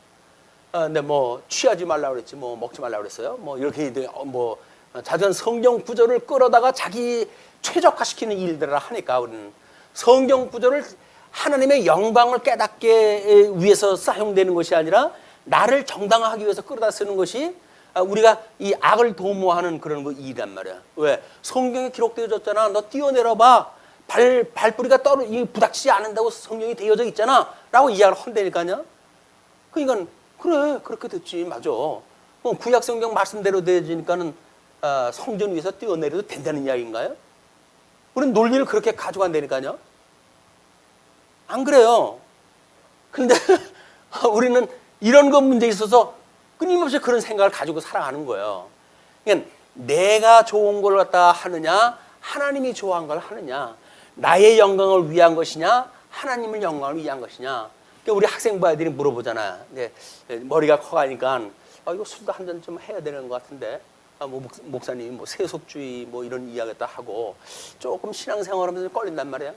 근데 뭐 취하지 말라고 그랬지 뭐 먹지 말라고 그랬어요. 뭐 이렇게 뭐 자전 성경 구절을 끌어다가 자기 최적화시키는 일들을 하니까 우리는 성경 구절을 하나님의 영광을 깨닫게 위해서 사용되는 것이 아니라 나를 정당화하기 위해서 끌어다 쓰는 것이 우리가 이 악을 도모하는 그런 거 일이란 말이야. 왜? 성경에 기록되어졌잖아. 너 뛰어내려봐. 발뿌리가 부닥치지 않는다고 성경이 되어져 있잖아. 라고 이야기를 한다니까요. 그러니까 그래 그렇게 됐지. 맞아. 구약 성경 말씀대로 되어지니까는 성전 위에서 뛰어내려도 된다는 이야기인가요? 우리는 논리를 그렇게 가져간다니까요. 안 그래요. 근데 우리는 이런 것 문제에 있어서 끊임없이 그런 생각을 가지고 살아가는 거예요. 그러니까 내가 좋은 걸 갖다 하느냐, 하나님이 좋아한 걸 하느냐, 나의 영광을 위한 것이냐, 하나님의 영광을 위한 것이냐. 그러니까 우리 학생부 아이들이 물어보잖아요. 근데 머리가 커가니까 이거 술도 한 잔 좀 해야 되는 것 같은데, 뭐 목사님 뭐 세속주의 뭐 이런 이야기도 하고 조금 신앙생활하면서 걸린단 말이에요.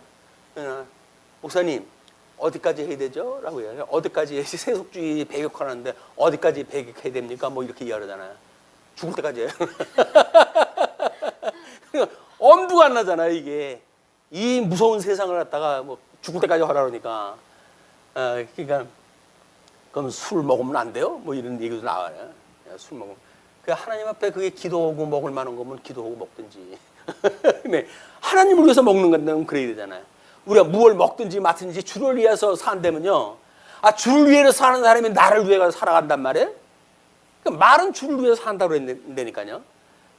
목사님 어디까지 해야 되죠? 라고 이야기해요. 어디까지 세속주의 배격하는데 어디까지 배격해야 됩니까? 뭐 이렇게 이야기하잖아요. 죽을 때까지 해요. 엄두가 안 나잖아요. 이게 이 무서운 세상을 갖다가 뭐 죽을 때까지 하라 그러니까 그러니까 그럼 술 먹으면 안 돼요? 뭐 이런 얘기도 나와요. 술 먹으면 하나님 앞에 그게 기도하고 먹을 만한 거면 기도하고 먹든지. 네. 하나님을 위해서 먹는 건데 그래야 되잖아요. 우리가 무엇을 먹든지 맡든지 주를 위해서 산다면요. 주를 위해서 사는 사람이 나를 위해서 살아간단 말이에요. 그러니까 말은 주를 위해서 산다고 했다니까요.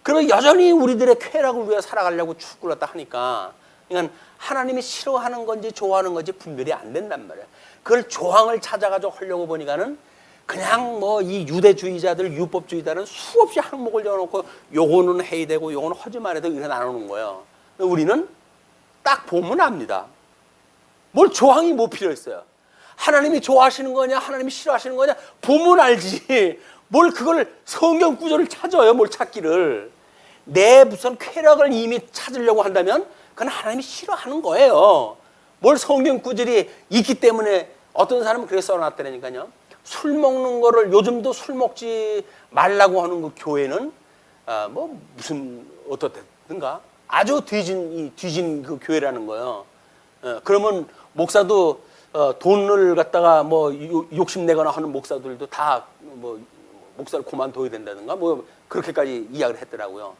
그러면 여전히 우리들의 쾌락을 위해 살아가려고 축구를 했다 하니까 그러니까 하나님이 싫어하는 건지 좋아하는 건지 분별이 안 된단 말이에요. 그걸 조항을 찾아가지고 하려고 보니까는 그냥 뭐 이 유대주의자들, 율법주의자는 수없이 항목을 정해놓고 요거는 해야 되고 요거는 하지 말아야 되고 이렇게 나누는 거예요. 우리는 딱 보면 압니다. 뭘 조항이 뭐 필요했어요? 하나님이 좋아하시는 거냐, 하나님이 싫어하시는 거냐 보면 알지. 뭘 그걸 성경 구절을 찾아요. 뭘 찾기를. 내 무슨 쾌락을 이미 찾으려고 한다면 그건 하나님이 싫어하는 거예요. 뭘 성경 구절이 있기 때문에 어떤 사람은 그렇게 써놨다니까요. 술 먹는 거를 요즘도 술 먹지 말라고 하는 그 교회는 뭐 무슨 어떻든가 아주 뒤진 그 교회라는 거예요. 그러면 목사도 돈을 갖다가 뭐 욕심내거나 하는 목사들도 다 뭐 목사를 그만둬야 된다든가 뭐 그렇게까지 이야기를 했더라고요.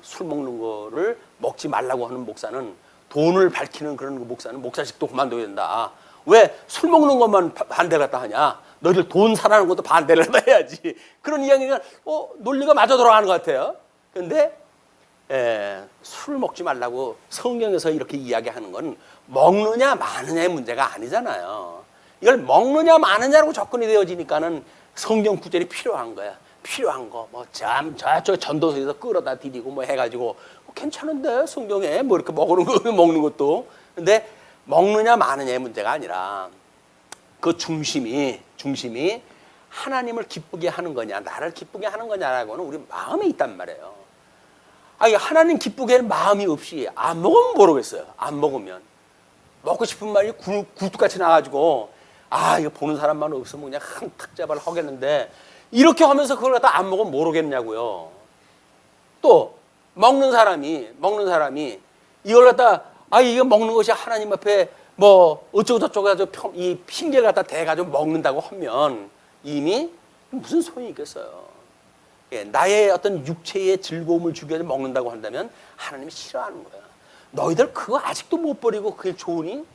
술 먹는 거를 먹지 말라고 하는 목사는 돈을 밝히는 그런 목사는 목사직도 그만둬야 된다. 왜 술 먹는 것만 반대를 갖다 하냐? 너희들 돈 사라는 것도 반대를 갖다 해야지. 그런 이야기가 논리가 맞아 돌아가는 것 같아요. 그런데 술 먹지 말라고 성경에서 이렇게 이야기하는 건 먹느냐 마느냐의 문제가 아니잖아요. 이걸 먹느냐 마느냐라고 접근이 되어지니까는 성경 구절이 필요한 거야. 필요한 거, 저쪽 전도서에서 끌어다 드리고 해가지고 괜찮은데 성경에 이렇게 먹는 것도. 근데 먹느냐 마느냐의 문제가 아니라 그 중심이 하나님을 기쁘게 하는 거냐, 나를 기쁘게 하는 거냐라고는 우리 마음에 있단 말이에요. 하나님 기쁘게 할 마음이 없이 안 먹으면 모르겠어요. 안 먹으면 먹고 싶은 말이 굴뚝같이 나가지고 이거 보는 사람만 없으면 그냥 한 탁자발 하겠는데 이렇게 하면서 그걸 갖다 안 먹으면 모르겠냐고요. 또 먹는 사람이 이걸 갖다 이거 먹는 것이 하나님 앞에 어쩌고 저쩌고 해가지고 이 핑계를 갖다 대가지고 먹는다고 하면 이미 무슨 소용이 있겠어요. 나의 어떤 육체의 즐거움을 주기 위해서 먹는다고 한다면 하나님이 싫어하는 거야. 너희들 그거 아직도 못 버리고 그게 좋으니?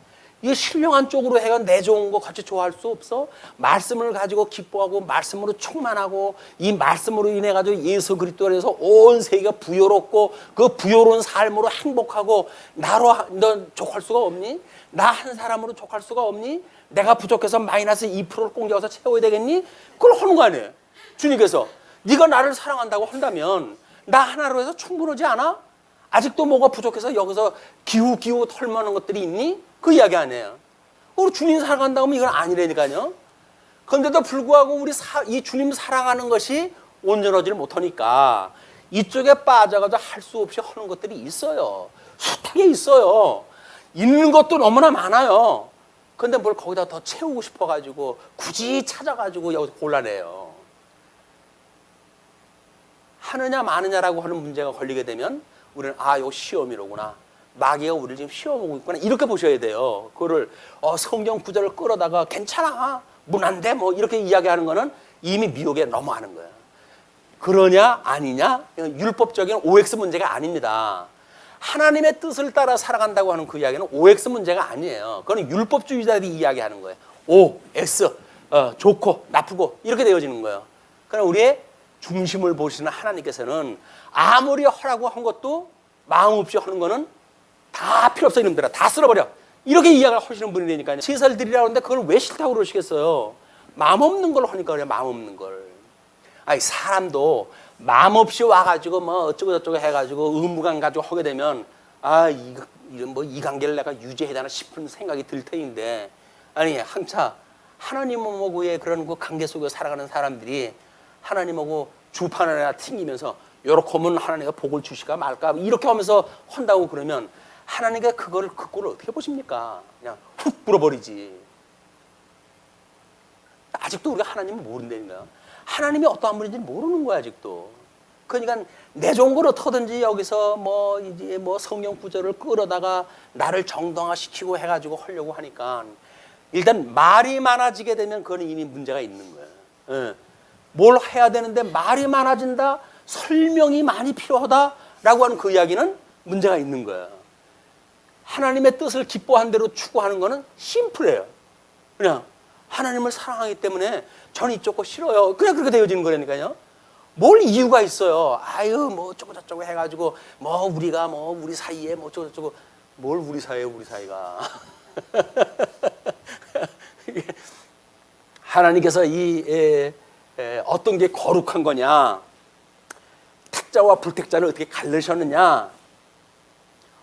이게 신령한 쪽으로 해가 내 좋은 거 같이 좋아할 수 없어? 말씀을 가지고 기뻐하고 말씀으로 충만하고 이 말씀으로 인해 가지고 예수 그리스도 안에서 온 세계가 부요롭고 그 부요로운 삶으로 행복하고 너 족할 수가 없니? 나 한 사람으로 족할 수가 없니? 내가 부족해서 마이너스 2%를 공개해서 채워야 되겠니? 그걸 하는 거 아니에요. 주님께서 네가 나를 사랑한다고 한다면 나 하나로 해서 충분하지 않아? 아직도 뭐가 부족해서 여기서 기우 털머는 것들이 있니? 그 이야기 아니에요. 우리 주님 사랑한다고 하면 이건 아니라니까요. 그런데도 불구하고 이 주님 사랑하는 것이 온전하지를 못하니까 이쪽에 빠져가지고 할 수 없이 하는 것들이 있어요. 숱하게 있어요. 있는 것도 너무나 많아요. 그런데 뭘 거기다 더 채우고 싶어가지고 굳이 찾아가지고 여기서 곤란해요. 하느냐 마느냐라고 하는 문제가 걸리게 되면 우리는 이거 시험이로구나. 마귀가 우리를 지금 시험하고 있구나. 이렇게 보셔야 돼요. 그거를 성경 구절을 끌어다가 괜찮아. 무난데 이렇게 이야기하는 거는 이미 미혹에 넘어가는 거예요. 그러냐 아니냐 율법적인 OX 문제가 아닙니다. 하나님의 뜻을 따라 살아간다고 하는 그 이야기는 OX 문제가 아니에요. 그건 율법주의자들이 이야기하는 거예요. O, X, 좋고 나쁘고 이렇게 되어지는 거예요. 그러나 우리의 중심을 보시는 하나님께서는 아무리 하라고 한 것도 마음 없이 하는 거는 다 필요 없어 이놈들아. 다 쓸어버려. 이렇게 이야기를 하시는 분이니까요. 제사를 드리라고 하는데 그걸 왜 싫다고 그러시겠어요. 마음 없는 걸 하니까 그래. 마음 없는 걸. 사람도 마음 없이 와가지고 어쩌고 저쩌고 해가지고 의무감 가지고 하게 되면 이 관계를 내가 유지해야 되나 싶은 생각이 들 테인데 한차 하나님하고의 그런 그 관계 속에 살아가는 사람들이 하나님하고 주판 하나 튕기면서 요렇게 하면 하나님가 복을 주시가 말까 이렇게 하면서 한다고 그러면 하나님께 그 꼴을 어떻게 보십니까? 그냥 훅 불어버리지. 아직도 우리가 하나님을 모른다니까요. 하나님이 어떠한 분인지 모르는 거야 아직도. 그러니까 내 좋은 걸 어떻게든지 여기서 이제 성경 구절을 끌어다가 나를 정당화시키고 해가지고 하려고 하니까 일단 말이 많아지게 되면 그건 이미 문제가 있는 거예요. 뭘 해야 되는데 말이 많아진다, 설명이 많이 필요하다라고 하는 그 이야기는 문제가 있는 거예요. 하나님의 뜻을 기뻐한 대로 추구하는 거는 심플해요. 그냥 하나님을 사랑하기 때문에 저는 이쪽 거 싫어요. 그냥 그렇게 되어지는 거라니까요. 뭘 이유가 있어요. 어쩌고 저쩌고 해가지고 우리가 우리 사이에 어쩌고 저쩌고 뭘 우리 사이에 우리 사이가 하나님께서 어떤 게 거룩한 거냐, 택자와 불택자를 어떻게 가르셨느냐,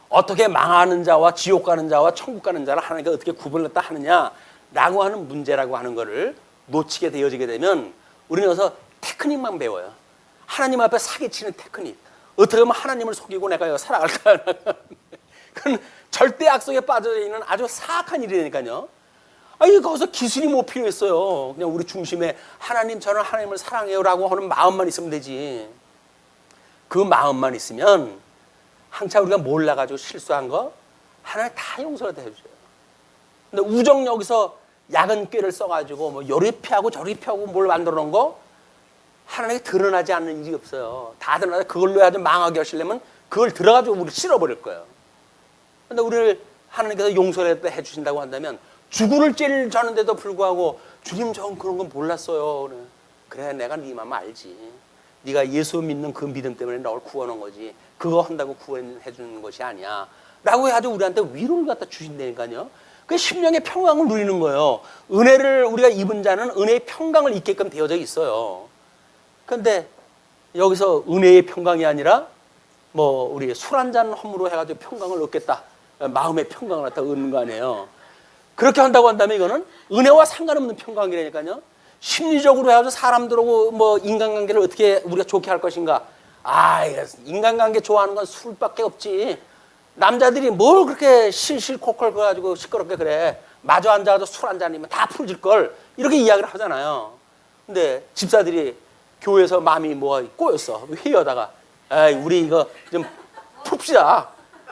어떻게 망하는 자와 지옥 가는 자와 천국 가는 자를 하나님께서 어떻게 구분했다 하느냐라고 하는 문제라고 하는 거를 놓치게 되어지게 되면 우리는 여기서 테크닉만 배워요. 하나님 앞에 사기치는 테크닉. 어떻게 하면 하나님을 속이고 내가 살아갈까? 그건 절대 악성에 빠져 있는 아주 사악한 일이니까요. 거기서 기술이 뭐 필요했어요. 그냥 우리 중심에 하나님, 저는 하나님을 사랑해요라고 하는 마음만 있으면 되지. 그 마음만 있으면 한차 우리가 몰라가지고 실수한 거 하나님 다 용서를 해줘요. 근데 우정 여기서 야근 꾀를 써가지고 요리 피하고 저리 피하고 뭘 만들어 놓은 거 하나님께 드러나지 않는 일이 없어요. 다 드러나서 그걸로 아주 망하게 하시려면 그걸 들어가지고 우리 실어버릴 거예요. 근데 우리를 하나님께서 용서를 해주신다고 한다면 죽음을 제일 자는데도 불구하고 주님 전 그런 건 몰랐어요. 그래 내가 네 맘 알지. 네가 예수 믿는 그 믿음 때문에 널 구원한 거지. 그거 한다고 구원해 주는 것이 아니야. 라고 해가지고 우리한테 위로를 갖다 주신다니까요. 그 심령의 평강을 누리는 거예요. 은혜를 우리가 입은 자는 은혜의 평강을 입게끔 되어져 있어요. 그런데 여기서 은혜의 평강이 아니라 뭐 우리 술 한잔 허물로 해가지고 평강을 얻겠다. 마음의 평강을 갖다 얻는 거 아니에요. 그렇게 한다고 한다면 이거는 은혜와 상관없는 평강이라니까요. 심리적으로 해가지고 사람들하고 뭐 인간관계를 어떻게 우리가 좋게 할 것인가. 아, 인간관계 좋아하는 건 술밖에 없지. 남자들이 뭘 그렇게 실실콜콜 그래가지고 시끄럽게 그래. 마주 앉아서 술 한 잔이면 다 풀어질 걸. 이렇게 이야기를 하잖아요. 근데 집사들이 교회에서 마음이 뭐 꼬였어. 회의하다가 에이 우리 이거 좀 풉시다.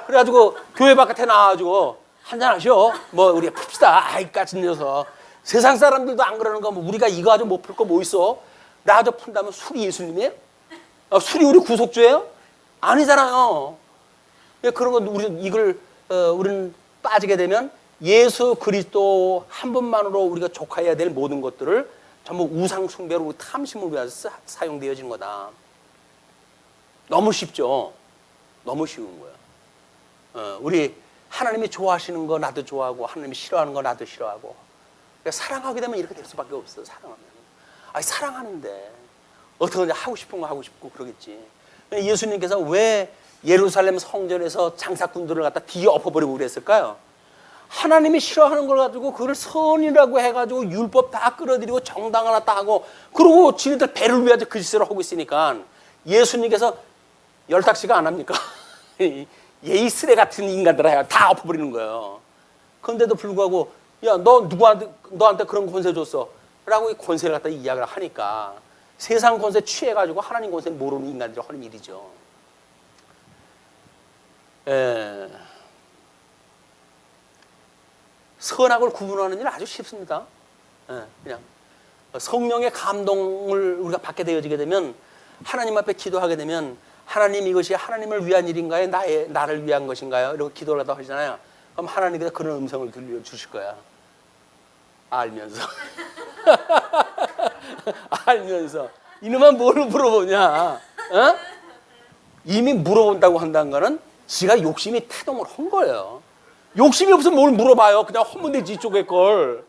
그래가지고 교회 바깥에 나와가지고 한잔 하셔. 뭐 우리 풉시다. 아이 까진 녀석. 세상 사람들도 안 그러는 거 뭐 우리가 이거 가지고 못 풀 거 뭐 있어? 나저 푼다면 술이 예수님이에요? 술이 우리 구속주예요? 아니잖아요. 그런 건 우리는 빠지게 되면 예수 그리스도 한 분만으로 우리가 족하여야 될 모든 것들을 전부 우상 숭배로 탐심을 위해서 사용되어지는 거다. 너무 쉽죠. 너무 쉬운 거예요. 우리 하나님이 좋아하시는 거 나도 좋아하고 하나님이 싫어하는 거 나도 싫어하고. 그러니까 사랑하게 되면 이렇게 될 수밖에 없어. 사랑하면. 아니 사랑하는데 어떻게 하고 싶은 거 하고 싶고 그러겠지. 예수님께서 왜 예루살렘 성전에서 장사꾼들을 갖다 뒤엎어버리고 그랬을까요? 하나님이 싫어하는 걸 가지고 그걸 선이라고 해가지고 율법 다 끌어들이고 정당 하나 다 하고 그러고 지네들 배를 위하여 그 짓을 하고 있으니까 예수님께서 열닥지가 안 합니까? 예의 쓰레 같은 인간들아 다 엎어버리는 거예요. 그런데도 불구하고 야 너 너한테 그런 권세 줬어 라고 이 권세를 갖다 이야기를 하니까 세상 권세 취해가지고 하나님 권세 모르는 인간들이 하는 일이죠. 선악을 구분하는 일은 아주 쉽습니다. 그냥 성령의 감동을 우리가 받게 되어지게 되면 하나님 앞에 기도하게 되면 하나님 이것이 하나님을 위한 일인가요? 나를 위한 것인가요? 이렇게 기도를 하다 하잖아요. 그럼 하나님께서 그런 음성을 들려주실 거야. 알면서. 알면서. 이놈아 뭘 물어보냐? 이미 물어본다고 한다는 거는 지가 욕심이 태동을 한 거예요. 욕심이 없으면 뭘 물어봐요. 그냥 하면 되지 이쪽의 걸.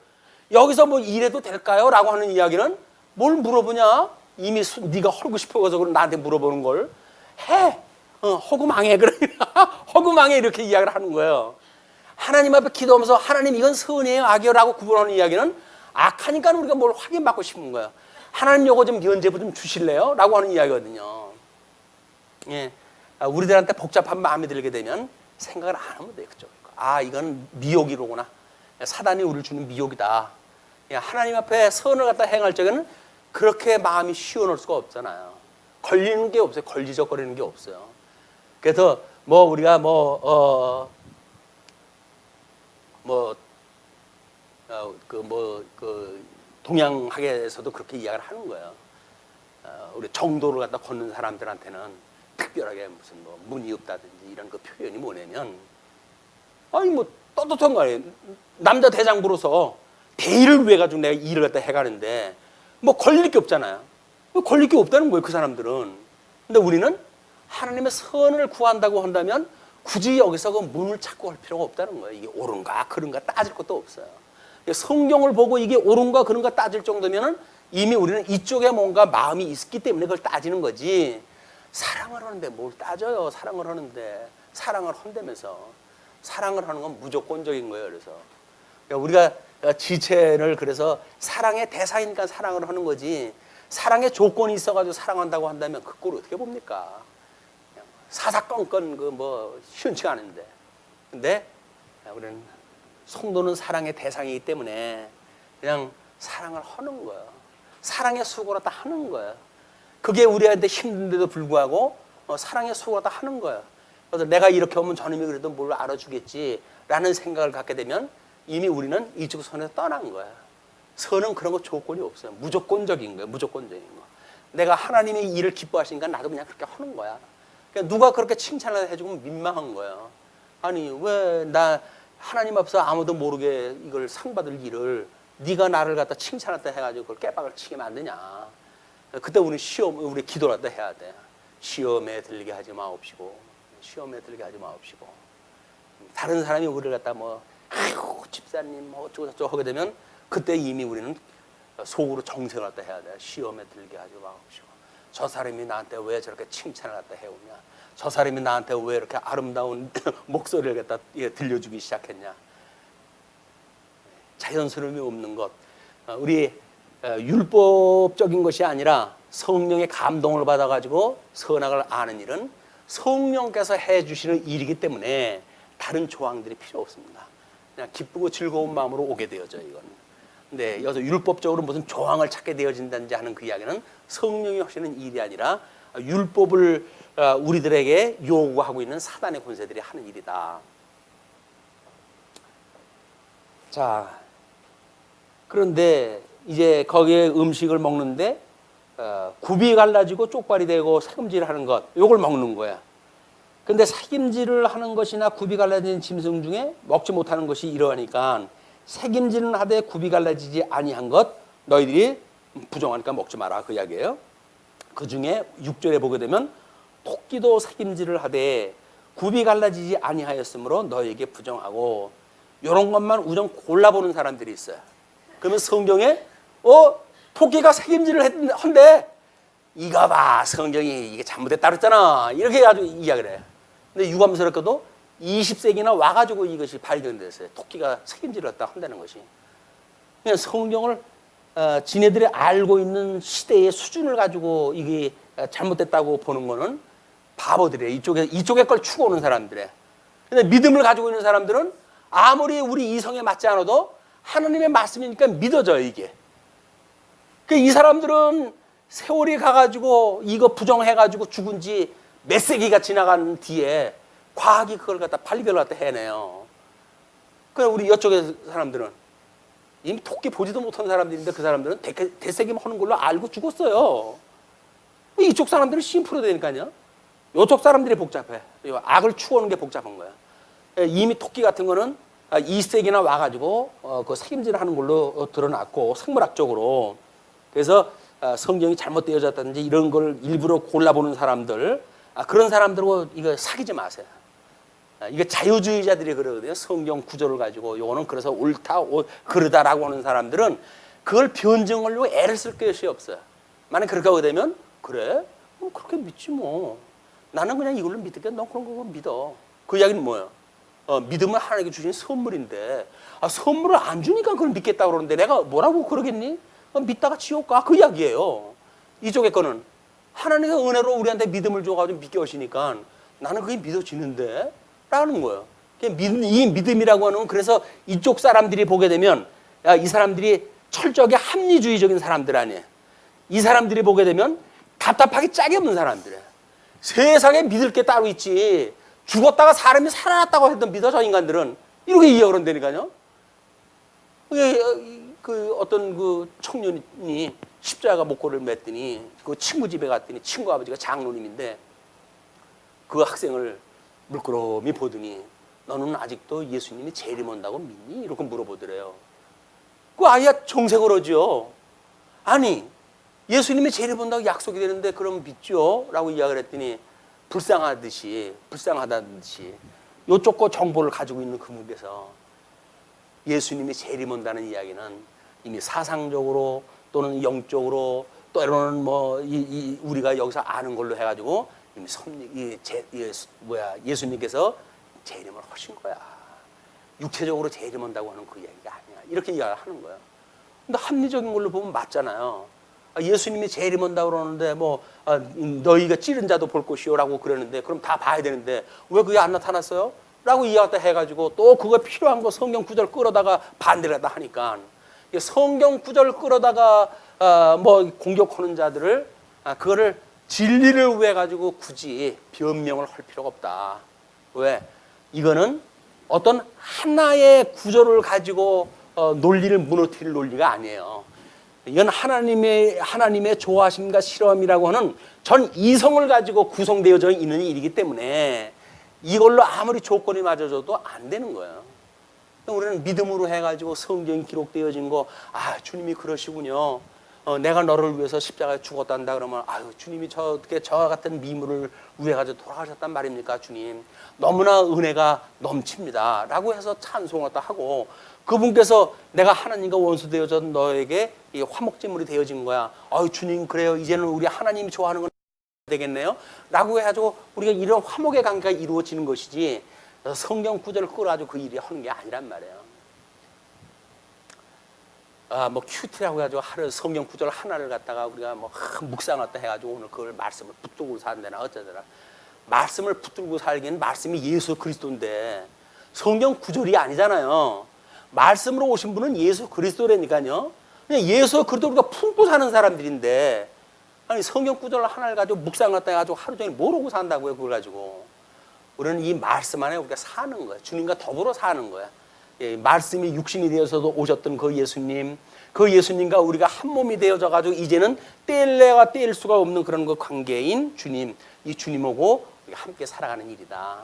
여기서 뭐 이래도 될까요? 라고 하는 이야기는 뭘 물어보냐? 이미 네가 헐고 싶어서 나한테 물어보는 걸 해. 허구 망해. 그러니까 허구 망해 이렇게 이야기를 하는 거예요. 하나님 앞에 기도하면서 하나님 이건 선이에요 악이요 라고 구분하는 이야기는 악하니까 우리가 뭘 확인받고 싶은 거예요. 하나님 요거 좀 면제부 좀 주실래요? 라고 하는 이야기거든요. 예. 우리들한테 복잡한 마음이 들게 되면 생각을 안 하면 돼요. 그쪽. 아 이건 미혹이로구나. 사단이 우리를 주는 미혹이다. 하나님 앞에 선을 갖다 행할 적에는 그렇게 마음이 시원할 수가 없잖아요. 걸리는 게 없어요. 걸리적거리는 게 없어요. 그래서 뭐 우리가 동양학에서도 그렇게 이야기를 하는 거예요. 우리 정도를 갖다 걷는 사람들한테는 특별하게 무슨 뭐 문이 없다든지 이런 그 표현이 뭐냐면 아니 뭐 떳떳한 거 아니에요. 남자 대장부로서 대의를 위해 가지고 내가 일을 갖다 해가는데 뭐 걸릴 게 없잖아요. 걸릴 게 없다는 거예요, 그 사람들은. 근데 우리는 하나님의 선을 구한다고 한다면 굳이 여기서 그 문을 찾고 할 필요가 없다는 거예요. 이게 옳은가 그른가 따질 것도 없어요. 성경을 보고 이게 옳은가 그른가 따질 정도면은 이미 우리는 이쪽에 뭔가 마음이 있기 때문에 그걸 따지는 거지. 사랑을 하는데 뭘 따져요. 사랑을 하는데. 사랑을 한다면서. 사랑을 하는 건 무조건적인 거예요. 그래서 우리가 지체를 그래서 사랑의 대상이니까 사랑을 하는 거지. 사랑의 조건이 있어가지고 사랑한다고 한다면 그 꼴을 어떻게 봅니까? 사사건건 그 뭐 시원치가 않은데. 근데 우리는 성도는 사랑의 대상이기 때문에 그냥 사랑을 하는 거예요. 사랑의 수고를 다 하는 거예요. 그게 우리한테 힘든데도 불구하고 사랑의 수고를 다 하는 거예요. 그래서 내가 이렇게 하면 저놈이 그래도 뭘 알아주겠지라는 생각을 갖게 되면 이미 우리는 이쪽 선에서 떠난 거예요. 선은 그런 거 조건이 없어요. 무조건적인 거예요. 무조건적인 거. 내가 하나님의 일을 기뻐하시니까 나도 그냥 그렇게 하는 거야. 그러니까 누가 그렇게 칭찬을 해주면 민망한 거예요. 아니 왜 나 하나님 앞에서 아무도 모르게 이걸 상 받을 일을 네가 나를 갖다 칭찬했다 해가지고 그걸 깨박을 치게 만드냐. 그때 우리 기도를 갖다 해야 돼. 시험에 들리게 하지 마옵시고, 시험에 들리게 하지 마옵시고. 다른 사람이 우리를 갖다 뭐 아이고 집사님 뭐 어쩌고 저쩌고 하게 되면 그때 이미 우리는 속으로 정색을 갖다 해야 돼. 시험에 들게 하지 마옵시고. 저 사람이 나한테 왜 저렇게 칭찬을 갖다 해오냐. 저 사람이 나한테 왜 이렇게 아름다운 목소리를 갖다 들려주기 시작했냐. 자연스러움이 없는 것. 우리 율법적인 것이 아니라 성령의 감동을 받아가지고 선악을 아는 일은 성령께서 해주시는 일이기 때문에 다른 조항들이 필요 없습니다. 그냥 기쁘고 즐거운 마음으로 오게 되어져요, 이건. 근데 여기서 율법적으로 무슨 조항을 찾게 되어진다든지 하는 그 이야기는 성령이 하시는 일이 아니라 율법을 우리들에게 요구하고 있는 사단의 권세들이 하는 일이다. 자, 그런데 이제 거기에 음식을 먹는데 굽이 갈라지고 쪽발이 되고 새금질을 하는 것, 요걸 먹는 거야. 근데 새김질을 하는 것이나 굽이 갈라진 짐승 중에 먹지 못하는 것이 이러하니까 새김질은 하되 굽이 갈라지지 아니한 것 너희들이 부정하니까 먹지 마라, 그 이야기예요. 그 중에 6절에 보게 되면 토끼도 새김질을 하되 굽이 갈라지지 아니하였으므로 너희에게 부정하고, 이런 것만 우정 골라보는 사람들이 있어요. 그러면 성경에 토끼가 새김질을 한대, 이거 봐 성경이 이게 잘못됐다 그랬잖아, 이렇게 해가지고 이야기를 해요. 근데 유감스럽게도 20세기나 와가지고 이것이 발견됐어요. 토끼가 새김질을 했다 한다는 것이. 그냥 성경을 지네들이 알고 있는 시대의 수준을 가지고 이게 잘못됐다고 보는 거는 바보들이에요. 이쪽에 걸 추구하는 사람들이에요. 근데 믿음을 가지고 있는 사람들은 아무리 우리 이성에 맞지 않아도 하나님의 말씀이니까 믿어져요, 이게. 이 사람들은 세월이 가가지고 이거 부정해가지고 죽은 지 몇 세기가 지나간 뒤에 과학이 그걸 갖다 발견을 갖다 해내요. 그냥 우리 이쪽의 사람들은 이미 토끼 보지도 못한 사람들인데 그 사람들은 대세김 하는 걸로 알고 죽었어요. 이쪽 사람들은 심플해 되니까요. 이쪽 사람들이 복잡해. 악을 추구하는 게 복잡한 거야. 이미 토끼 같은 거는 2세기나 와가지고 그 책임질 하는 걸로 드러났고, 생물학적으로. 그래서 성경이 잘못되어졌다든지 이런 걸 일부러 골라보는 사람들, 그런 사람들하고 이거 사귀지 마세요. 이게 자유주의자들이 그러거든요. 성경 구절을 가지고 요거는 그래서 옳다, 그러다라고 하는 사람들은 그걸 변증하려고 애를 쓸 것이 없어요. 만약 그렇게 하게 되면 그래? 그렇게 믿지 뭐. 나는 그냥 이걸로 믿을게. 너 그런 거 믿어. 그 이야기는 뭐예요? 믿음은 하나님께 주신 선물인데 선물을 안 주니까 그걸 믿겠다고 그러는데 내가 뭐라고 그러겠니? 믿다가 지옥 가. 그 이야기예요. 이쪽의 거는 하나님의 은혜로 우리한테 믿음을 줘가지고 믿게 하시니까 나는 그게 믿어지는데? 라는 거예요. 이 믿음이라고 하는 건 그래서 이쪽 사람들이 보게 되면 이 사람들이 철저하게 합리주의적인 사람들 아니에요. 이 사람들이 보게 되면 답답하게 짝이 없는 사람들이에요. 세상에 믿을 게 따로 있지. 죽었다가 사람이 살아났다고 해도 믿어, 저 인간들은. 이렇게 이해를 한다니까요. 그 어떤 그 청년이 십자가 목걸이를 맸더니 그 친구 집에 갔더니 친구 아버지가 장로님인데 그 학생을 물끄러미 보더니 너는 아직도 예수님이 재림한다고 믿니? 이렇게 물어보더래요. 그 아이야 정색을 하죠. 아니 예수님이 재림한다고 약속이 되는데 그럼 믿죠? 라고 이야기를 했더니 불쌍하다는 듯이 요쪽 거 정보를 가지고 있는 그분께서 예수님이 재림한다는 이야기는 이미 사상적으로 또는 영적으로 때로는 우리가 여기서 아는 걸로 해가지고 이미 예수님께서 재림을 하신 거야. 육체적으로 재림한다고 하는 그 이야기가 아니야. 이렇게 이야기하는 거야. 근데 합리적인 걸로 보면 맞잖아요. 예수님이 재림한다고 그러는데 너희가 찌른 자도 볼 것이요라고 그러는데 그럼 다 봐야 되는데 왜 그게 안 나타났어요? 라고 이야기 해가지고 또 그거 필요한 거 성경 구절 끌어다가 반대를 하다 하니까 성경 구절 끌어다가 공격하는 자들을 그거를 진리를 위해 가지고 굳이 변명을 할 필요가 없다. 왜? 이거는 어떤 하나의 구절을 가지고 논리를 무너뜨릴 논리가 아니에요. 이건 하나님의 좋아하심과 싫어함이라고 하는 전 이성을 가지고 구성되어져 있는 일이기 때문에 이걸로 아무리 조건이 맞아줘도 안 되는 거예요. 우리는 믿음으로 해가지고 성경이 기록되어진 거, 아, 주님이 그러시군요. 내가 너를 위해서 십자가에 죽었단다 그러면, 아유, 주님이 어떻게 저와 같은 미물을 위해 가지고 돌아가셨단 말입니까, 주님? 너무나 은혜가 넘칩니다. 라고 해서 찬송을 하고, 그분께서 내가 하나님과 원수 되어져 너에게 이 화목제물이 되어진 거야. 아유, 주님, 그래요. 이제는 우리 하나님이 좋아하는 건 되겠네요. 라고 해가지고 우리가 이런 화목의 관계가 이루어지는 것이지, 성경 구절을 끌어가지고 그 일이 하는 게 아니란 말이에요. 뭐 큐티라고 해가지고 하루 성경 구절 하나를 갖다가 우리가 뭐 묵상을 해가지고 오늘 그걸 말씀을 붙들고 산다나 어쩌더라. 말씀을 붙들고 살기엔 말씀이 예수 그리스도인데 성경 구절이 아니잖아요. 말씀으로 오신 분은 예수 그리스도라니까요. 그냥 예수 그리스도 우리가 품고 사는 사람들인데, 아니 성경 구절 하나를 가지고 묵상을 해가지고 하루 종일 모르고 산다고요. 그걸 가지고 우리는 이 말씀 안에 우리가 사는 거야. 주님과 더불어 사는 거야. 예, 말씀이 육신이 되어서도 오셨던 그 예수님, 그 예수님과 우리가 한 몸이 되어져 가지고 이제는 뗄래야 뗄 수가 없는 그런 그 관계인 주님, 이 주님하고 우리가 함께 살아가는 일이다.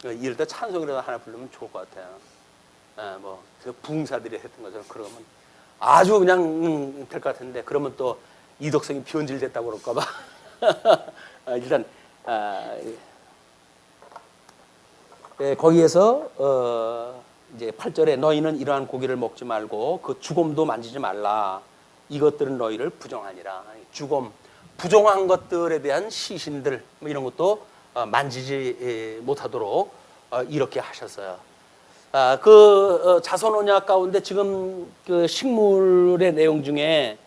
이럴 때 찬송이라도 하나 부르면 좋을 것 같아요. 뭐 그 부흥사들이 했던 것처럼 그러면 아주 그냥 될 것 같은데, 그러면 또 이덕성이 변질됐다고 그럴까 봐. 일단 거기에서 이제 8절에 너희는 이러한 고기를 먹지 말고 그 주곰도 만지지 말라. 이것들은 너희를 부정하니라. 주곰, 부정한 것들에 대한 시신들 뭐 이런 것도 만지지 못하도록 이렇게 하셨어요. 그 자선 언약 가운데 지금 그 식물의 내용 중에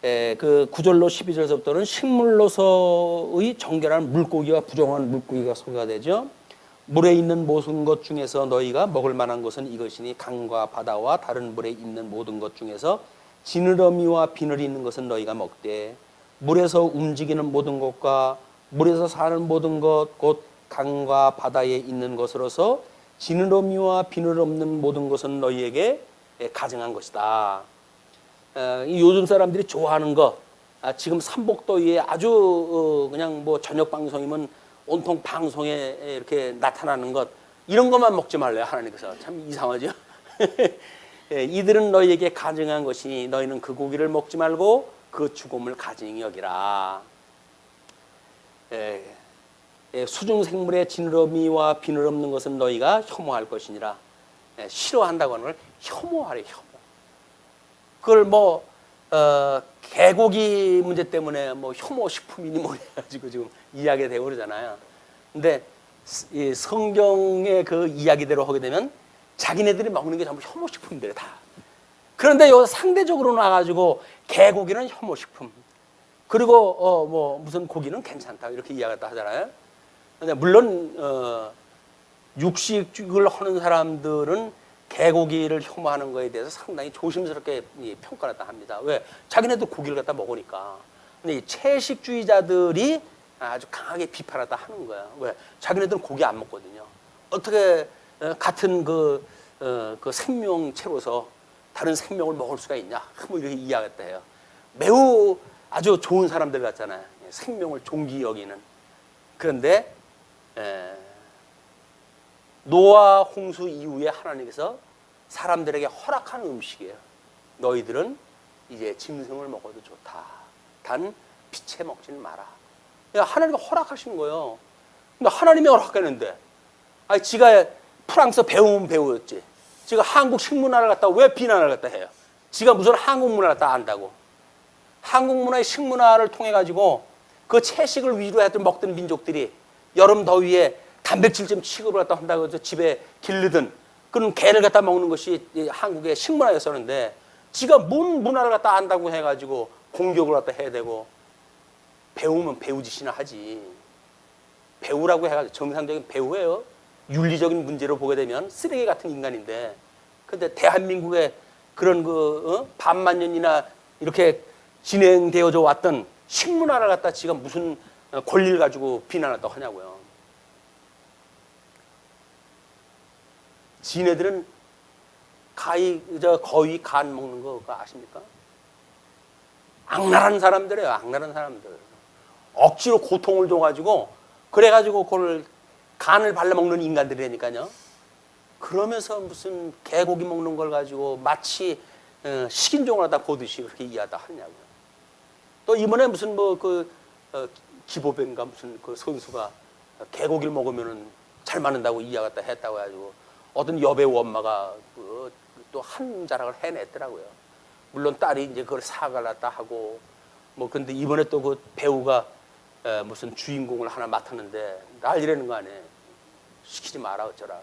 그 9절로 12절서부터는 식물로서의 정결한 물고기와 부정한 물고기가 소개가 되죠. 물에 있는 모든 것 중에서 너희가 먹을 만한 것은 이것이니 강과 바다와 다른 물에 있는 모든 것 중에서 지느러미와 비늘이 있는 것은 너희가 먹되, 물에서 움직이는 모든 것과 물에서 사는 모든 것 곧 강과 바다에 있는 것으로서 지느러미와 비늘 없는 모든 것은 너희에게 가증한 것이다. 요즘 사람들이 좋아하는 것, 지금 삼복더위에 아주 그냥 뭐 저녁 방송이면 온통 방송에 이렇게 나타나는 것, 이런 것만 먹지 말래요. 하나님께서 참 이상하죠. 이들은 너희에게 가증한 것이니 너희는 그 고기를 먹지 말고 그 죽음을 가증히 여기라. 수중생물의 지느러미와 비늘 없는 것은 너희가 혐오할 것이니라. 싫어한다고 하는 걸 혐오하래. 혐오. 그걸 뭐 개고기 문제 때문에 뭐 혐오 식품이니 뭐 해가지고 지금 이야기가 되고 그러잖아요. 근데 이 성경의 그 이야기대로 하게 되면 자기네들이 먹는 게 전부 혐오 식품들이에요, 다. 그런데 여기서 상대적으로 나가지고 개고기는 혐오 식품, 그리고 뭐 무슨 고기는 괜찮다 이렇게 이야기를 하잖아요. 근데 물론 육식을 하는 사람들은 개고기를 혐오하는 거에 대해서 상당히 조심스럽게 평가를 합니다. 왜? 자기네도 고기를 갖다 먹으니까. 근데 이 채식주의자들이 아주 강하게 비판하다 하는 거야. 왜? 자기네들은 고기 안 먹거든요. 어떻게 같은 그 생명체로서 다른 생명을 먹을 수가 있냐? 뭐 이렇게 이야기했다 해요. 매우 아주 좋은 사람들 같잖아요. 생명을 존귀 여기는. 그런데 노아 홍수 이후에 하나님께서 사람들에게 허락한 음식이에요. 너희들은 이제 짐승을 먹어도 좋다. 단 피채 먹지는 마라. 하나님이 허락하신 거예요. 근데 하나님이 허락했는데, 아니 지가 프랑스 배우면 배우였지. 지가 한국 식문화를 갖다 왜 비난을 갖다 해요? 지가 무슨 한국 문화를 갖다 안다고? 한국 문화의 식문화를 통해 가지고 그 채식을 위로 해서 먹던 민족들이 여름 더위에 단백질 좀 취급을 갖다 한다고 해서 집에 기르던 그런 개를 갖다 먹는 것이 한국의 식문화였었는데, 지가 뭔 문화를 갖다 안다고 해가지고 공격을 갖다 해야 되고, 배우면 배우짓이나 하지. 배우라고 해가지고 정상적인 배우예요. 윤리적인 문제로 보게 되면 쓰레기 같은 인간인데, 근데 대한민국의 그런 반만 년이나 이렇게 진행되어져 왔던 식문화를 갖다 지가 무슨 권리를 가지고 비난한다고 하냐고요. 지네들은 거위 간 먹는 거 아십니까? 악랄한 사람들이에요. 악랄한 사람들. 억지로 고통을 줘가지고 그래가지고 그걸 간을 발라먹는 인간들이라니까요. 그러면서 무슨 개고기 먹는 걸 가지고 마치 식인종을 하다 보듯이 그렇게 이해하다 하냐고요. 또 이번에 무슨 기보배인가 무슨 그 선수가 개고기를 먹으면은 잘 맞는다고 이해하겠다 했다고 해가지고 어떤 여배우 엄마가 또 한 자락을 해냈더라고요. 물론 딸이 이제 그걸 사과를 했다 하고 뭐 근데 이번에 또 그 배우가 무슨 주인공을 하나 맡았는데 난리라는 거 아니에요. 시키지 마라 어쩌라.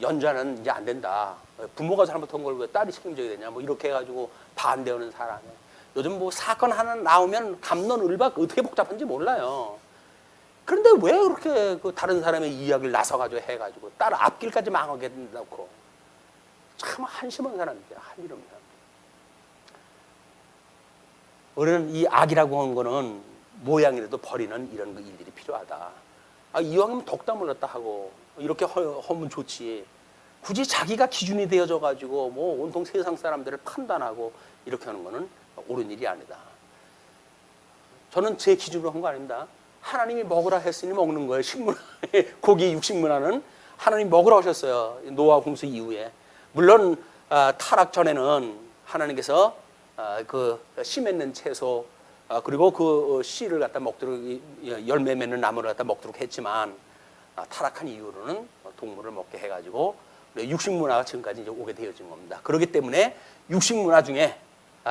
연좌는 이제 안 된다. 부모가 잘못한 걸 왜 딸이 책임져야 되냐. 뭐 이렇게 해가지고 반대하는 사람이. 요즘 뭐 사건 하나 나오면 갑론을박 어떻게 복잡한지 몰라요. 그런데 왜 그렇게 그 다른 사람의 이야기를 나서가지고 해가지고 딸 앞길까지 망하게 된다고. 참 한심한 사람이야. 한이름이야. 우리는 이 악이라고 하는 거는 모양이라도 버리는 이런 일들이 필요하다. 이왕이면 덕담을 넣었다 하고 이렇게 하면 좋지. 굳이 자기가 기준이 되어져 가지고 뭐 온통 세상 사람들을 판단하고 이렇게 하는 거는 옳은 일이 아니다. 저는 제 기준으로 한 거 아닙니다. 하나님이 먹으라 했으니 먹는 거예요. 식문 고기 육식문화는 하나님이 먹으라 하셨어요. 노아 홍수 이후에. 물론 타락 전에는 하나님께서 그 씨 맺는 채소 그리고 그 씨를 갖다 먹도록 열매 맺는 나무를 갖다 먹도록 했지만 타락한 이후로는 동물을 먹게 해가지고 육식 문화가 지금까지 이제 오게 되어진 겁니다. 그렇기 때문에 육식 문화 중에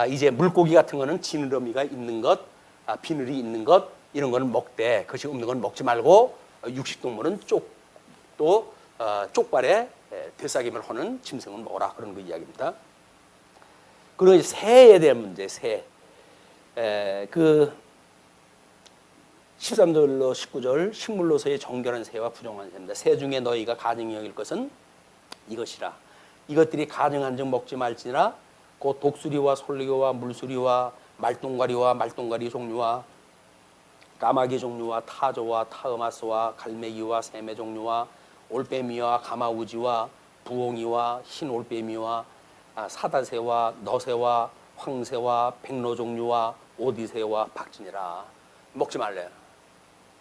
이제 물고기 같은 거는 지느러미가 있는 것, 비늘이 있는 것 이런 거는 먹되 그것이 없는 건 먹지 말고 육식 동물은 쪽발에 되싸김을 하는 짐승은 먹어라 그런 그 이야기입니다. 그리고 이제 새에 대한 문제, 새. 그 13절로 19절 식물로서의 정결한 새와 부정한 새입니다. 새 중에 너희가 가증히 여길 것은 이것이라. 이것들이 가증한 즉 먹지 말지니라. 곧 독수리와 솔리와 물수리와 말똥가리와 말똥가리 종류와 까마귀 종류와 타조와 타흐마스와 갈매기와 새매 종류와 올빼미와 가마우지와 부엉이와 흰 올빼미와 사다새와 너새와 황새와 백로 종류와 오디새와 박진이라. 먹지 말래요.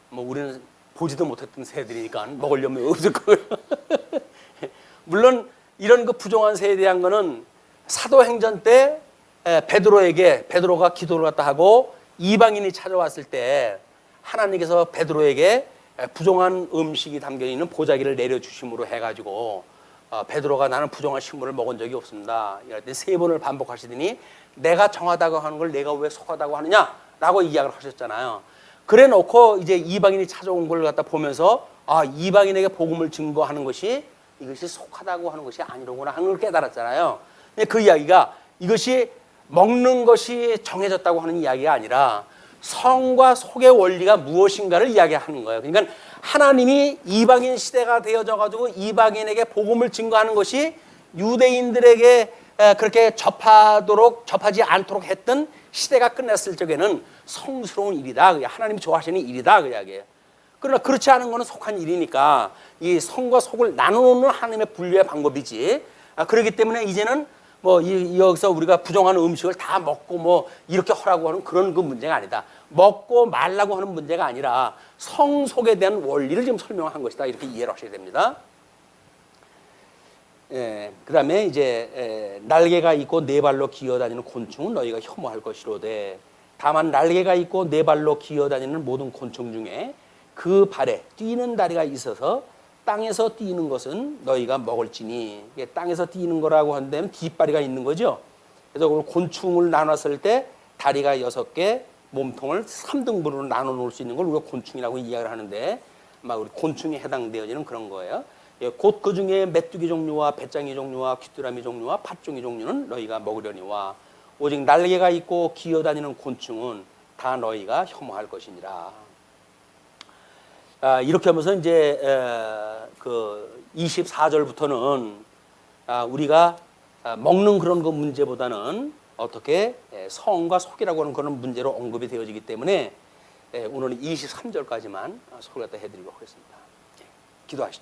뭐 우리는 보지도 못했던 새들이니까 먹으려면 없을 거예요. 물론 이런 그 부정한 새에 대한 거는 사도행전 때 베드로가 기도를 갖다 하고 이방인이 찾아왔을 때 하나님께서 베드로에게 부정한 음식이 담겨 있는 보자기를 내려주심으로 해가지고 베드로가 나는 부정한 식물을 먹은 적이 없습니다. 이럴 때 3번을 반복하시더니 내가 정하다고 하는 걸 내가 왜 속하다고 하느냐라고 이야기를 하셨잖아요. 그래 놓고 이제 이방인이 찾아온 걸 갖다 보면서 이방인에게 복음을 증거하는 것이 이것이 속하다고 하는 것이 아니로구나 하는 걸 깨달았잖아요. 근데 그 이야기가 이것이 먹는 것이 정해졌다고 하는 이야기가 아니라 성과 속의 원리가 무엇인가를 이야기하는 거예요. 그러니까 하나님이 이방인 시대가 되어져 가지고 이방인에게 복음을 증거하는 것이 유대인들에게 그렇게 접하지 않도록 했던 시대가 끝났을 적에는 성스러운 일이다. 하나님이 좋아하시는 일이다. 그 이야기예요. 그러나 그렇지 않은 것은 속한 일이니까 이 성과 속을 나누는 하나님의 분류의 방법이지. 그렇기 때문에 이제는 뭐 여기서 우리가 부정한 음식을 다 먹고 뭐 이렇게 하라고 하는 그런 그 문제가 아니다. 먹고 말라고 하는 문제가 아니라 성 속에 대한 원리를 지금 설명한 것이다. 이렇게 이해를 하셔야 됩니다. 그다음에 이제 날개가 있고 네 발로 기어다니는 곤충은 너희가 혐오할 것이로되 다만 날개가 있고 네 발로 기어다니는 모든 곤충 중에 그 발에 뛰는 다리가 있어서 땅에서 뛰는 것은 너희가 먹을지니. 땅에서 뛰는 거라고 한다면 뒷발이가 있는 거죠. 그래서 곤충을 나눴을 때 다리가 6개, 몸통을 3등분으로 나눠 놓을 수 있는 걸 우리가 곤충이라고 이야기를 하는데 아마 우리 곤충에 해당되어지는 그런 거예요. 곧 그 중에 메뚜기 종류와 배짱이 종류와 귀뚜라미 종류와 팥종이 종류는 너희가 먹으려니와 오직 날개가 있고 기어다니는 곤충은 다 너희가 혐오할 것이니라. 이렇게 하면서 이제 그 24절부터는 우리가 먹는 그런 그 문제보다는 어떻게 성과 속이라고 하는 그런 문제로 언급이 되어지기 때문에 오늘은 23절까지만 소개를 해드리도록 하겠습니다. 기도하시죠.